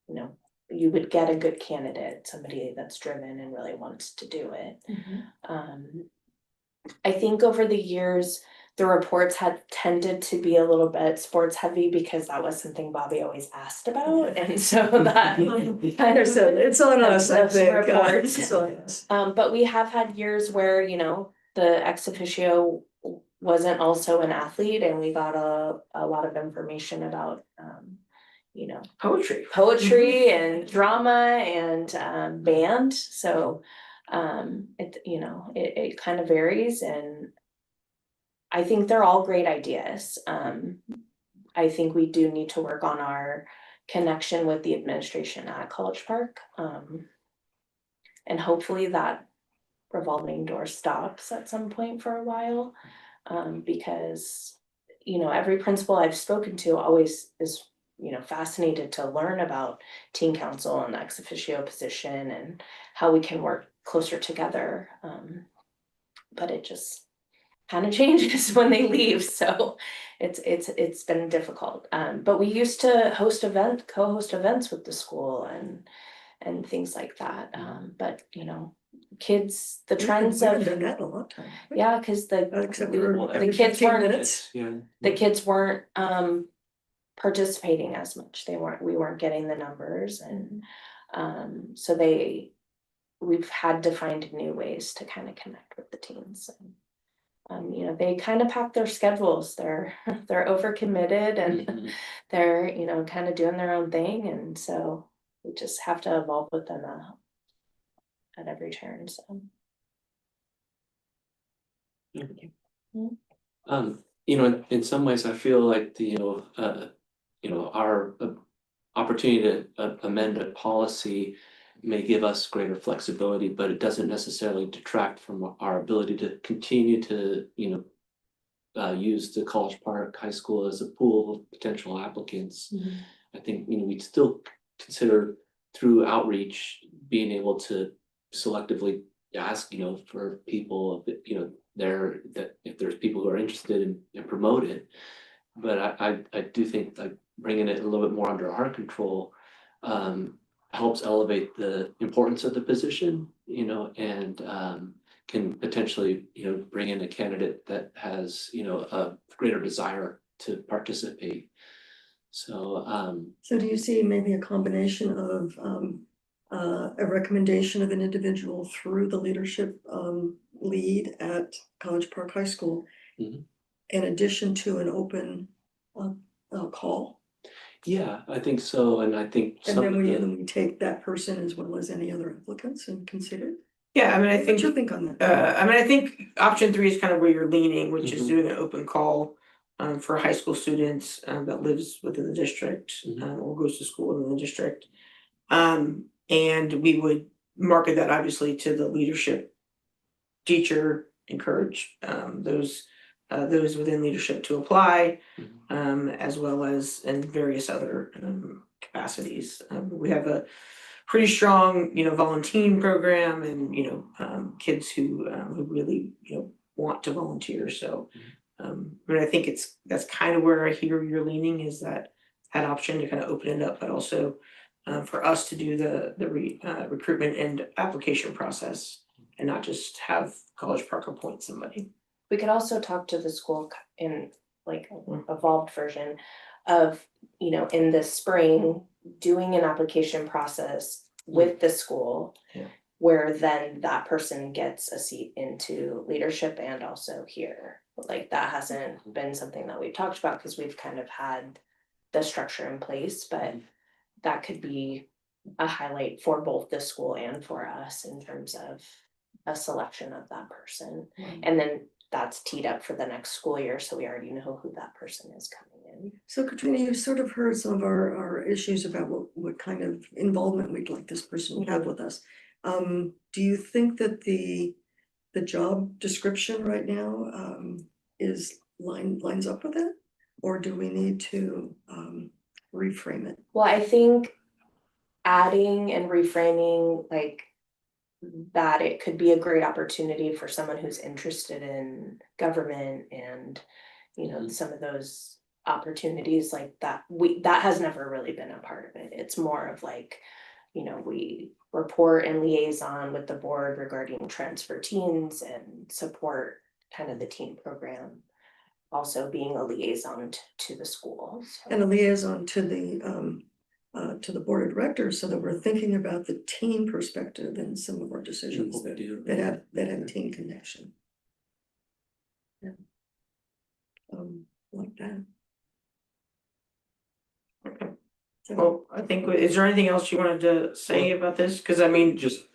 [SPEAKER 5] you know, you would get a good candidate, somebody that's driven and really wants to do it. I think over the years, the reports had tended to be a little bit sports heavy because that was something Bobby always asked about. And so that kind of
[SPEAKER 8] it's on us, I
[SPEAKER 5] those
[SPEAKER 8] think.
[SPEAKER 5] reports.
[SPEAKER 8] It's on us.
[SPEAKER 5] But we have had years where, you know, the ex officio wasn't also an athlete, and we got a lot of information about you know, poetry and drama and band. So it, you know, it kind of varies, and I think they're all great ideas. I think we do need to work on our connection with the administration at College Park, and hopefully that revolving door stops at some point for a while, because, you know, every principal I've spoken to always is, you know, fascinated to learn about teen council and the ex officio position and how we can work closer together. But it just kind of changes when they leave, so it's been difficult. But we used to co-host events with the school and things like that. But you know, kids, the trends
[SPEAKER 8] We've
[SPEAKER 5] of
[SPEAKER 8] done that a long time.
[SPEAKER 5] yeah, because
[SPEAKER 8] Except for
[SPEAKER 5] the
[SPEAKER 8] every
[SPEAKER 5] kids
[SPEAKER 8] 15
[SPEAKER 5] weren't
[SPEAKER 8] minutes.
[SPEAKER 4] Yeah.
[SPEAKER 5] the kids weren't participating as much. We weren't getting the numbers, and so we've had to find new ways to kind of connect with the teens. And, you know, they kind of pack their schedules. They're overcommitted, and
[SPEAKER 4] Mhm.
[SPEAKER 5] they're, you know, kind of doing their own thing, and so we just have to evolve with them at every turn. So
[SPEAKER 4] You know, in some ways, I feel like our opportunity to amend a policy may give us greater flexibility, but it doesn't necessarily detract from our ability to continue to, use the College Park High School as a pool of potential applicants. I think, we'd still consider through outreach, being able to selectively ask, for people, that if there's people who are interested in promote it. But I do think like bringing it a little bit more under our control helps elevate the importance of the position, and can potentially, bring in a candidate that has, a greater desire to participate. So
[SPEAKER 8] So do you see maybe a combination of a recommendation of an individual through the leadership lead at College Park High School,
[SPEAKER 4] Mhm.
[SPEAKER 8] in addition to an open call?
[SPEAKER 4] yeah, I think so, and I think
[SPEAKER 8] And
[SPEAKER 4] some
[SPEAKER 8] then
[SPEAKER 4] of the.
[SPEAKER 8] we take that person as well as any other applicants and consider?
[SPEAKER 3] Yeah, I mean, I
[SPEAKER 8] What's
[SPEAKER 3] think,
[SPEAKER 8] your think on that?
[SPEAKER 3] I think option 3 is kind of where you're leaning, which is
[SPEAKER 4] Mhm.
[SPEAKER 3] doing an open call for high school students that lives within the district
[SPEAKER 4] Mhm.
[SPEAKER 3] or goes to school within the district. And we would market that obviously to the leadership teacher, encourage those within leadership to apply, as well as in various other capacities. We have a pretty strong, volunteering program, and kids who really want to volunteer. So, I think that's kind of where I hear you're leaning, is that option to kind of open it up, but also for us to do the recruitment and application process, and not just have College Park appoint somebody.
[SPEAKER 5] we could also talk to the school in like evolved version of, in the spring, doing an application process with the school.
[SPEAKER 3] Yeah.
[SPEAKER 5] Where then that person gets a seat into leadership and also here. Like that hasn't been something that we've talked about because we've kind of had the structure in place, but that could be a highlight for both the school and for us in terms of a selection of that person. And then that's teed up for the next school year, so we already know who that person is coming in.
[SPEAKER 8] So Katrina, you've sort of heard some of our issues about what kind of involvement we'd like this person to have with us. Do you think that the job description right now lines up with it? Or do we need to reframe it?
[SPEAKER 5] Well, I think adding and reframing like that, it could be a great opportunity for someone who's interested in government and, some of those opportunities like that. That has never really been a part of it. It's more of like, we report and liaison with the board regarding trends for teens and support kind of the teen program. Also being a liaison to the school. So.
[SPEAKER 8] And a liaison to the board of directors, so that we're thinking about the teen perspective in some of our decisions that have teen connection. Yeah. Like that.
[SPEAKER 3] Okay.
[SPEAKER 8] So,
[SPEAKER 3] Well, I think, is there anything else you wanted to say about this? Because I mean,
[SPEAKER 4] Just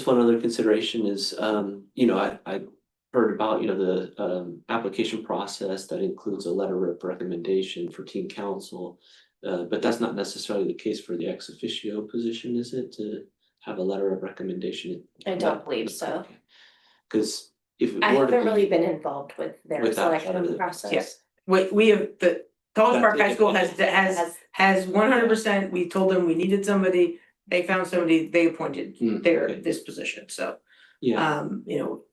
[SPEAKER 4] one other consideration is, I heard about, the application process that includes a letter of recommendation for teen council. But that's not necessarily the case for the ex officio position, is it, to have a letter of recommendation?
[SPEAKER 5] I don't believe so.
[SPEAKER 4] Because if
[SPEAKER 5] I haven't really been involved with their
[SPEAKER 4] With that part of
[SPEAKER 5] selection
[SPEAKER 4] it.
[SPEAKER 5] process.
[SPEAKER 3] Yes. we have, the College Park High School has 100%, we told them we needed somebody, they found somebody, they appointed
[SPEAKER 4] okay.
[SPEAKER 3] this position, so.
[SPEAKER 4] Yeah,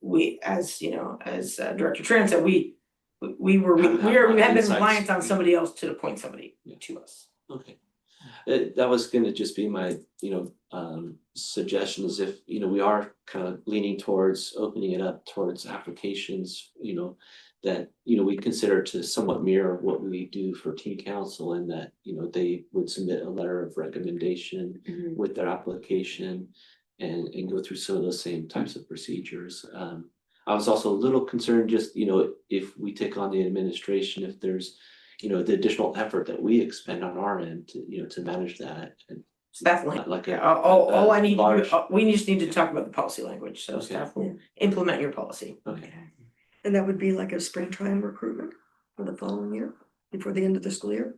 [SPEAKER 3] We, as Director Tran said, we have been
[SPEAKER 4] Have
[SPEAKER 3] reliant on
[SPEAKER 4] insights.
[SPEAKER 3] somebody else to appoint somebody to us.
[SPEAKER 4] okay. That was gonna just be my, suggestion is if, we are kind of leaning towards opening it up towards applications, that, we consider to somewhat mirror what we do for teen council and that, they would submit a letter of recommendation with their application and go through some of those same types of procedures. I was also a little concerned just, if we take on the administration, if there's, the additional effort that we expend on our end to, to manage that. And
[SPEAKER 3] Staff
[SPEAKER 4] not like
[SPEAKER 3] language,
[SPEAKER 4] a-
[SPEAKER 3] all I
[SPEAKER 4] a
[SPEAKER 3] need,
[SPEAKER 4] large-
[SPEAKER 3] we just need to talk about the policy language, so
[SPEAKER 4] Okay.
[SPEAKER 3] staff will implement your policy.
[SPEAKER 4] Okay,
[SPEAKER 8] And that would be like a springtime recruitment for the following year, before the end of the school year?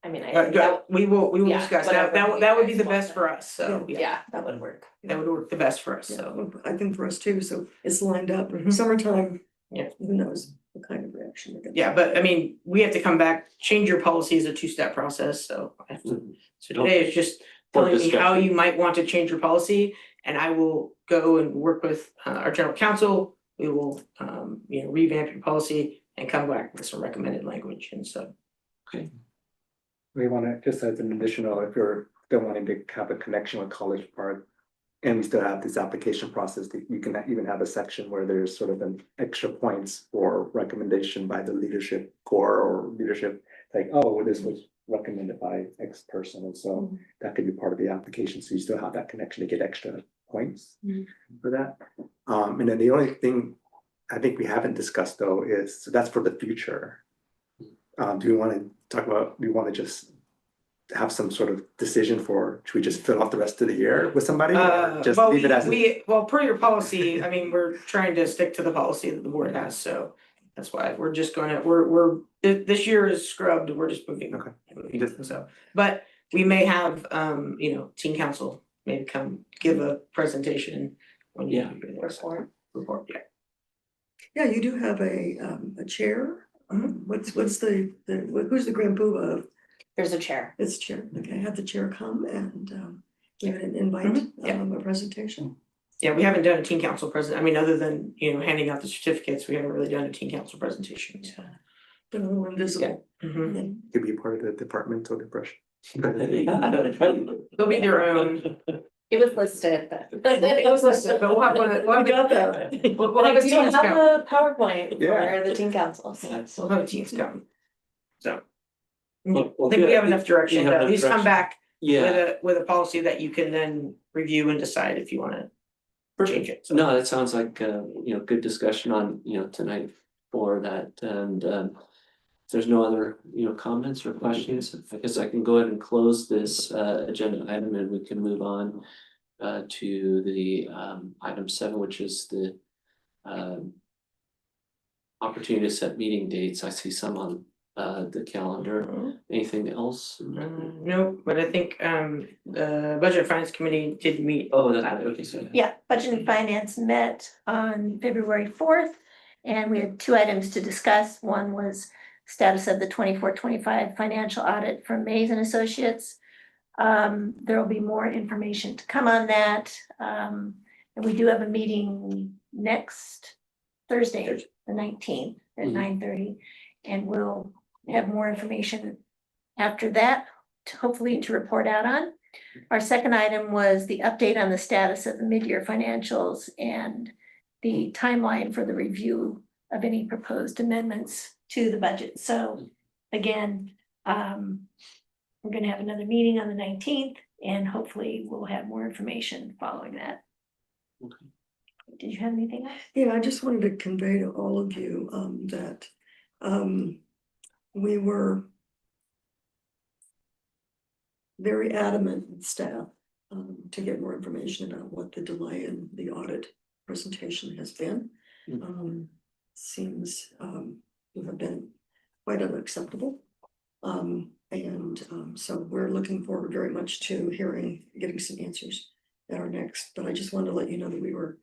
[SPEAKER 5] I mean, I think
[SPEAKER 3] We will
[SPEAKER 5] Yeah,
[SPEAKER 3] discuss,
[SPEAKER 5] whatever
[SPEAKER 3] that would be
[SPEAKER 5] you
[SPEAKER 3] the
[SPEAKER 5] guys
[SPEAKER 3] best
[SPEAKER 5] want.
[SPEAKER 3] for us, so,
[SPEAKER 5] yeah, that would work.
[SPEAKER 3] that would work the best for us,
[SPEAKER 8] Yeah,
[SPEAKER 3] so.
[SPEAKER 8] well, I think for us too, so it's lined up,
[SPEAKER 3] Mhm.
[SPEAKER 8] summertime.
[SPEAKER 3] Yeah.
[SPEAKER 8] Who knows what kind of reaction we're gonna.
[SPEAKER 3] Yeah, but I mean, we have to come back, change your policy is a two-step process, so I have to, so today is just
[SPEAKER 4] For
[SPEAKER 3] telling me how
[SPEAKER 4] discussion.
[SPEAKER 3] you might want to change your policy. And I will go and work with our general counsel, we will revamp your policy and come back with some recommended language and so.
[SPEAKER 7] We wanna, just as an additional, if you're still wanting to have a connection with College Park. And we still have this application process, that you can even have a section where there's sort of an extra points for recommendation by the leadership core or leadership. Like, oh, this was recommended by X person, and so that could be part of the application, so you still have that connection to get extra points for that. And then the only thing I think we haven't discussed though is, so that's for the future. Do we wanna talk about, do we wanna just have some sort of decision for, should we just fill out the rest of the year with somebody? Or just
[SPEAKER 3] Well,
[SPEAKER 7] leave it as.
[SPEAKER 3] well, per your policy, I mean, we're trying to stick to the policy that the board has, so. That's why we're just gonna, this year is scrubbed, we're just moving.
[SPEAKER 7] Okay.
[SPEAKER 3] moving, So, but we may have, teen council maybe come give a presentation. When you
[SPEAKER 4] Yeah.
[SPEAKER 3] do the report, yeah.
[SPEAKER 8] Yeah, you do have a chair, what's the, who's the grand poobah of?
[SPEAKER 5] There's a chair.
[SPEAKER 8] It's chair, okay, have the chair come and give it an invite,
[SPEAKER 3] Yeah.
[SPEAKER 8] a presentation.
[SPEAKER 3] Yeah, we haven't done a teen council present, I mean, other than, handing out the certificates, we haven't really done a teen council presentation, so.
[SPEAKER 8] Been a little invisible.
[SPEAKER 3] Mhm.
[SPEAKER 7] Could be part of the departmental depression.
[SPEAKER 3] They'll be their own.
[SPEAKER 5] It was listed, but.
[SPEAKER 3] It was listed, but we'll have one, we'll have,
[SPEAKER 8] got that.
[SPEAKER 3] we'll have a
[SPEAKER 5] We don't
[SPEAKER 3] teams
[SPEAKER 5] have
[SPEAKER 3] come,
[SPEAKER 5] a PowerPoint
[SPEAKER 7] Yeah.
[SPEAKER 5] for the teen council, so.
[SPEAKER 3] we'll have a teams come. So.
[SPEAKER 4] Well,
[SPEAKER 3] I think we have enough direction,
[SPEAKER 4] have
[SPEAKER 3] to at
[SPEAKER 4] enough
[SPEAKER 3] least come
[SPEAKER 4] direction.
[SPEAKER 3] back
[SPEAKER 4] Yeah,
[SPEAKER 3] with a policy that you can then review and decide if you wanna change it. So-
[SPEAKER 4] no, that sounds like, good discussion on, tonight for that, and, if there's no other, comments or questions, I guess I can go ahead and close this, agenda item and we can move on, to the, item 7, which is the, opportunity to set meeting dates. I see some on, the calendar. Anything else?
[SPEAKER 3] No, but I think the Budget and Finance Committee did meet.
[SPEAKER 4] Oh, that's right, okay, so.
[SPEAKER 2] Yeah, Budget and Finance met on February 4th, and we had 2 items to discuss. One was status of the 24-25 financial audit from Mays and Associates. There will be more information to come on that. And we do have a meeting next Thursday, the 19th at 9:30, and we'll have more information after that, hopefully to report out on. Our second item was the update on the status of the mid-year financials and the timeline for the review of any proposed amendments to the budget. So again, we're gonna have another meeting on the 19th, and hopefully we'll have more information following that.
[SPEAKER 4] Okay.
[SPEAKER 2] Did you have anything else?
[SPEAKER 8] Yeah, I just wanted to convey to all of you that we were very adamant with staff to get more information about what the delay in the audit presentation has been. Seems to have been quite unacceptable. So we're looking forward very much to getting some answers at our next, but I just wanted to let you know that we were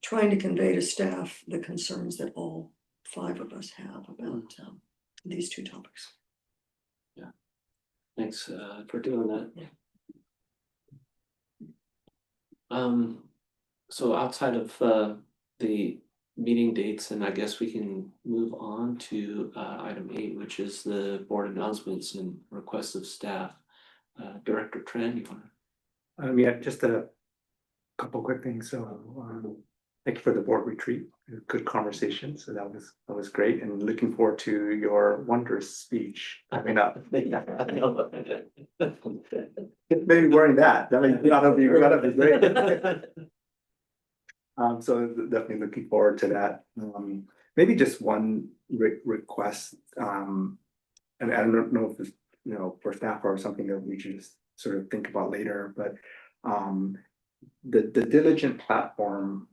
[SPEAKER 8] trying to convey to staff the concerns that all 5 of us have about these 2 topics.
[SPEAKER 4] Thanks, for doing that. So outside of, the meeting dates, and I guess we can move on to item 8, which is the board announcements and requests of staff. Director Tran, you wanna?
[SPEAKER 7] Yeah, just a couple quick things. So, thank you for the board retreat. Good conversation. So that was great, and looking forward to your wondrous speech coming up. Maybe wearing that. That'll be great. So definitely looking forward to that. Maybe just one request. And I don't know if it's, for staff or something that we should just sort of think about later, but the Diligent platform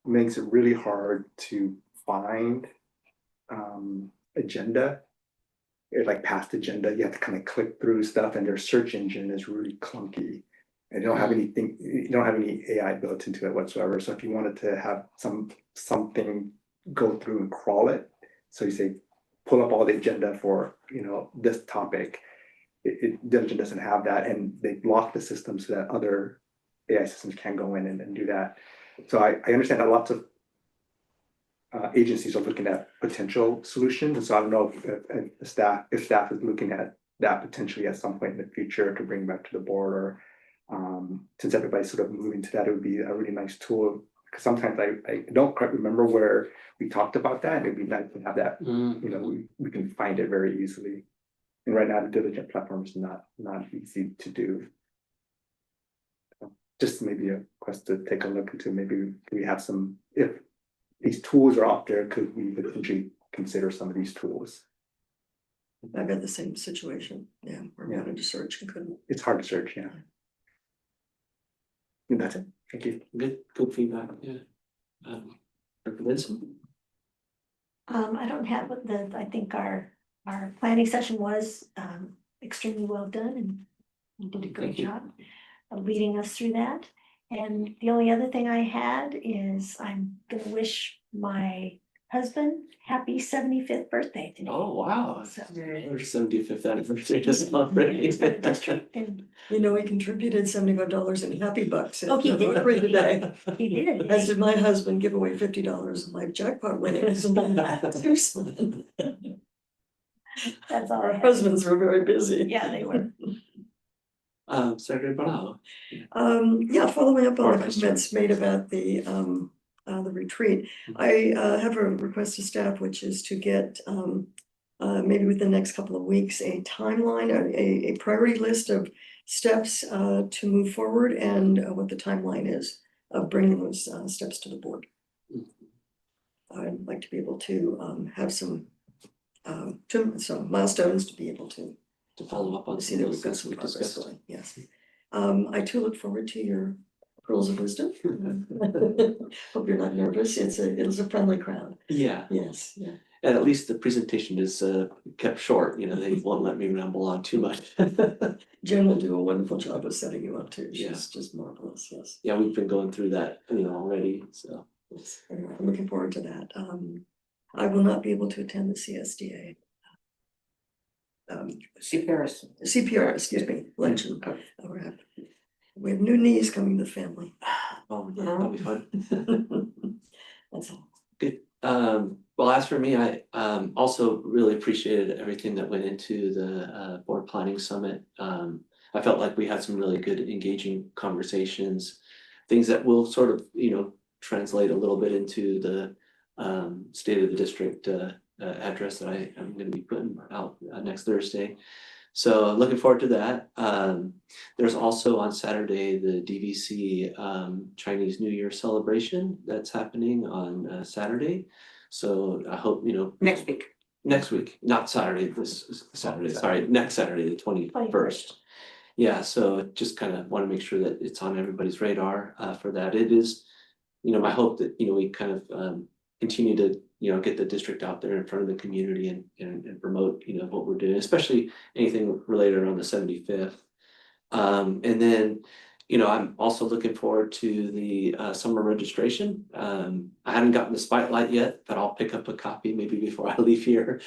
[SPEAKER 7] makes it really hard to find agenda. Like past agenda, you have to kind of click through stuff, and their search engine is really clunky. And you don't have anything, you don't have any AI built into it whatsoever. So if you wanted to have something go through and crawl it, so you say, pull up all the agenda for this topic, Diligent doesn't have that, and they block the system so that other AI systems can go in and do that. So I understand that lots of agencies are looking at potential solutions, and so I don't know if staff is looking at that potentially at some point in the future to bring back to the board, or since everybody's sort of moving to that, it would be a really nice tool. Because sometimes I don't quite remember where we talked about that, and it'd be nice to have that. We can find it very easily. And right now, the Diligent platform is not easy to do. So just maybe a quest to take a look into. Maybe we have some, if these tools are out there, could we potentially consider some of these tools?
[SPEAKER 8] I've had the same situation, yeah, where we wanted to search and couldn't.
[SPEAKER 7] It's hard to search, yeah. And that's it. Thank you.
[SPEAKER 4] Good feedback, yeah. Dr. Benson?
[SPEAKER 2] I don't have I think our planning session was extremely well done, and you did a great job of leading us through that. And the only other thing I had is I'm gonna wish my husband happy 75th birthday today.
[SPEAKER 4] Oh, wow.
[SPEAKER 2] So-
[SPEAKER 4] Our 75th anniversary just celebrating.
[SPEAKER 2] That's true. And
[SPEAKER 8] He contributed $75 in Happy Bucks.
[SPEAKER 2] Oh, he did.
[SPEAKER 8] Free today.
[SPEAKER 2] he did.
[SPEAKER 8] As did my husband give away $50 in life jackpot winnings.
[SPEAKER 2] That's all I
[SPEAKER 8] Our
[SPEAKER 2] have.
[SPEAKER 8] husbands were very busy.
[SPEAKER 2] Yeah, they were.
[SPEAKER 4] Secretary Bravo.
[SPEAKER 8] Following up
[SPEAKER 4] Or
[SPEAKER 8] on the
[SPEAKER 4] Vice
[SPEAKER 8] comments made about the retreat, I have a request to staff, which is to get maybe within the next couple of weeks, a timeline, a priority list of steps to move forward, and what the timeline is of bringing those steps to the board. I'd like to be able to have some milestones to be able to
[SPEAKER 4] follow up on.
[SPEAKER 8] see that we've got some progress going. Yes. I too look forward to your pearls of wisdom. Hope you're not nervous. It was a friendly crowd.
[SPEAKER 4] Yeah,
[SPEAKER 8] Yes, yeah.
[SPEAKER 4] and at least the presentation is kept short, they won't let me ramble on too much.
[SPEAKER 8] Jen will do a wonderful job of setting you up too.
[SPEAKER 4] Yeah.
[SPEAKER 8] She's just marvelous, yes.
[SPEAKER 4] Yeah, we've been going through that, already, so.
[SPEAKER 8] Yes, anyway, I'm looking forward to that. I will not be able to attend the CSDA. CPR, excuse me, luncheon. We have new knees coming to the family.
[SPEAKER 4] Oh, yeah, that'll be fun.
[SPEAKER 8] That's all.
[SPEAKER 4] Good. Well, as for me, I also really appreciated everything that went into the board planning summit. I felt like we had some really good engaging conversations, things that will sort of, translate a little bit into the state of the district address that I am going to be putting out next Thursday. So looking forward to that. There's also on Saturday the DVC Chinese New Year celebration that's happening on Saturday. So I hope
[SPEAKER 3] Next week.
[SPEAKER 4] not Saturday. This is Saturday. Sorry, next Saturday, the 21st. Yeah, so just kind of want to make sure that it's on everybody's radar for that. It is, my hope that we kind of continue to get the district out there in front of the community and promote what we're doing, especially anything related around the 75th. And then I'm also looking forward to the summer registration. I haven't gotten the spotlight yet, but I'll pick up a copy maybe before I leave here.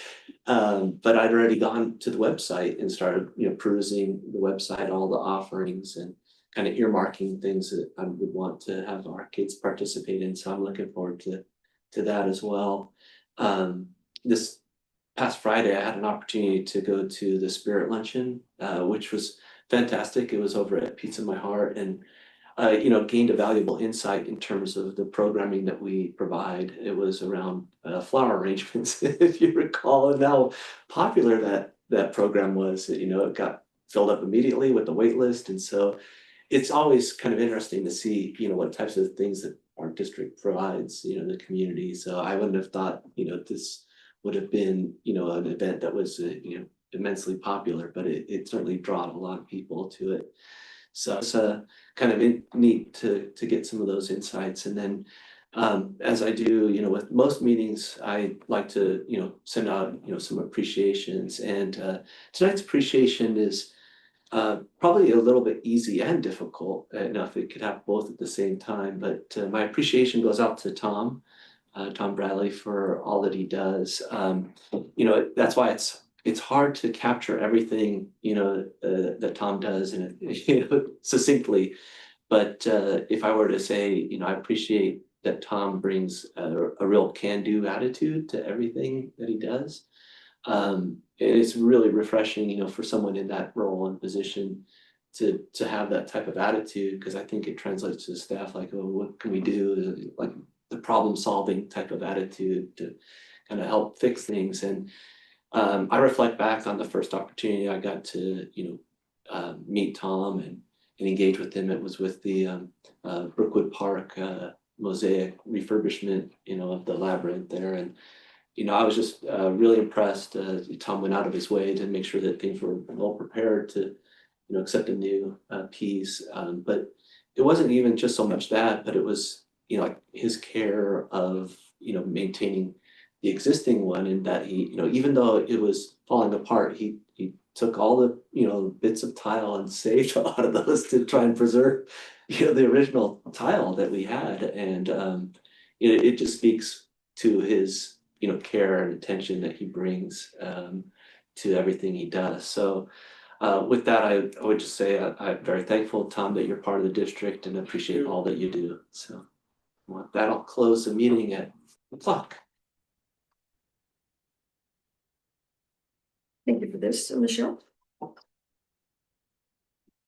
[SPEAKER 4] But I'd already gone to the website and started perusing the website, all the offerings, and kind of earmarking things that I would want to have our kids participate in. So I'm looking forward to that as well. This past Friday, I had an opportunity to go to the Spirit Luncheon, which was fantastic. It was over at Pizza My Heart, and gained a valuable insight in terms of the programming that we provide. It was around flower arrangements, if you recall, and how popular that program was. It got filled up immediately with the wait list, and so it's always kind of interesting to see, what types of things that our district provides, the community. So I wouldn't have thought, this would have been, an event that was, immensely popular, but it certainly brought a lot of people to it. So it's kind of neat to get some of those insights. And then as I do, with most meetings, I like to, send out, some appreciations. And tonight's appreciation is probably a little bit easy and difficult enough. It could have both at the same time, but my appreciation goes out to Tom Bradley, for all that he does. That's why it's hard to capture everything, that Tom does and succinctly. But if I were to say, I appreciate that Tom brings a real can-do attitude to everything that he does. It's really refreshing, for someone in that role and position to have that type of attitude, because I think it translates to the staff like, oh, what can we do? Like the problem solving type of attitude to kind of help fix things. And I reflect back on the first opportunity I got to, meet Tom and engage with him. It was with the Brookwood Park mosaic refurbishment, of the labyrinth there. And I was just really impressed. Tom went out of his way to make sure that things were well prepared to, accept a new piece. But it wasn't even just so much that, but it was, like his care of, maintaining the existing one, and that he, even though it was falling apart, he took all the, bits of tile and saved a lot of those to try and preserve, the original tile that we had. And it just speaks to his, care and attention that he brings to everything he does. So with that, I would just say I'm very thankful, Tom, that you're part of the district, and appreciate all that you do. So with that, I'll close the meeting at the clock.
[SPEAKER 8] Thank you for this, Michelle.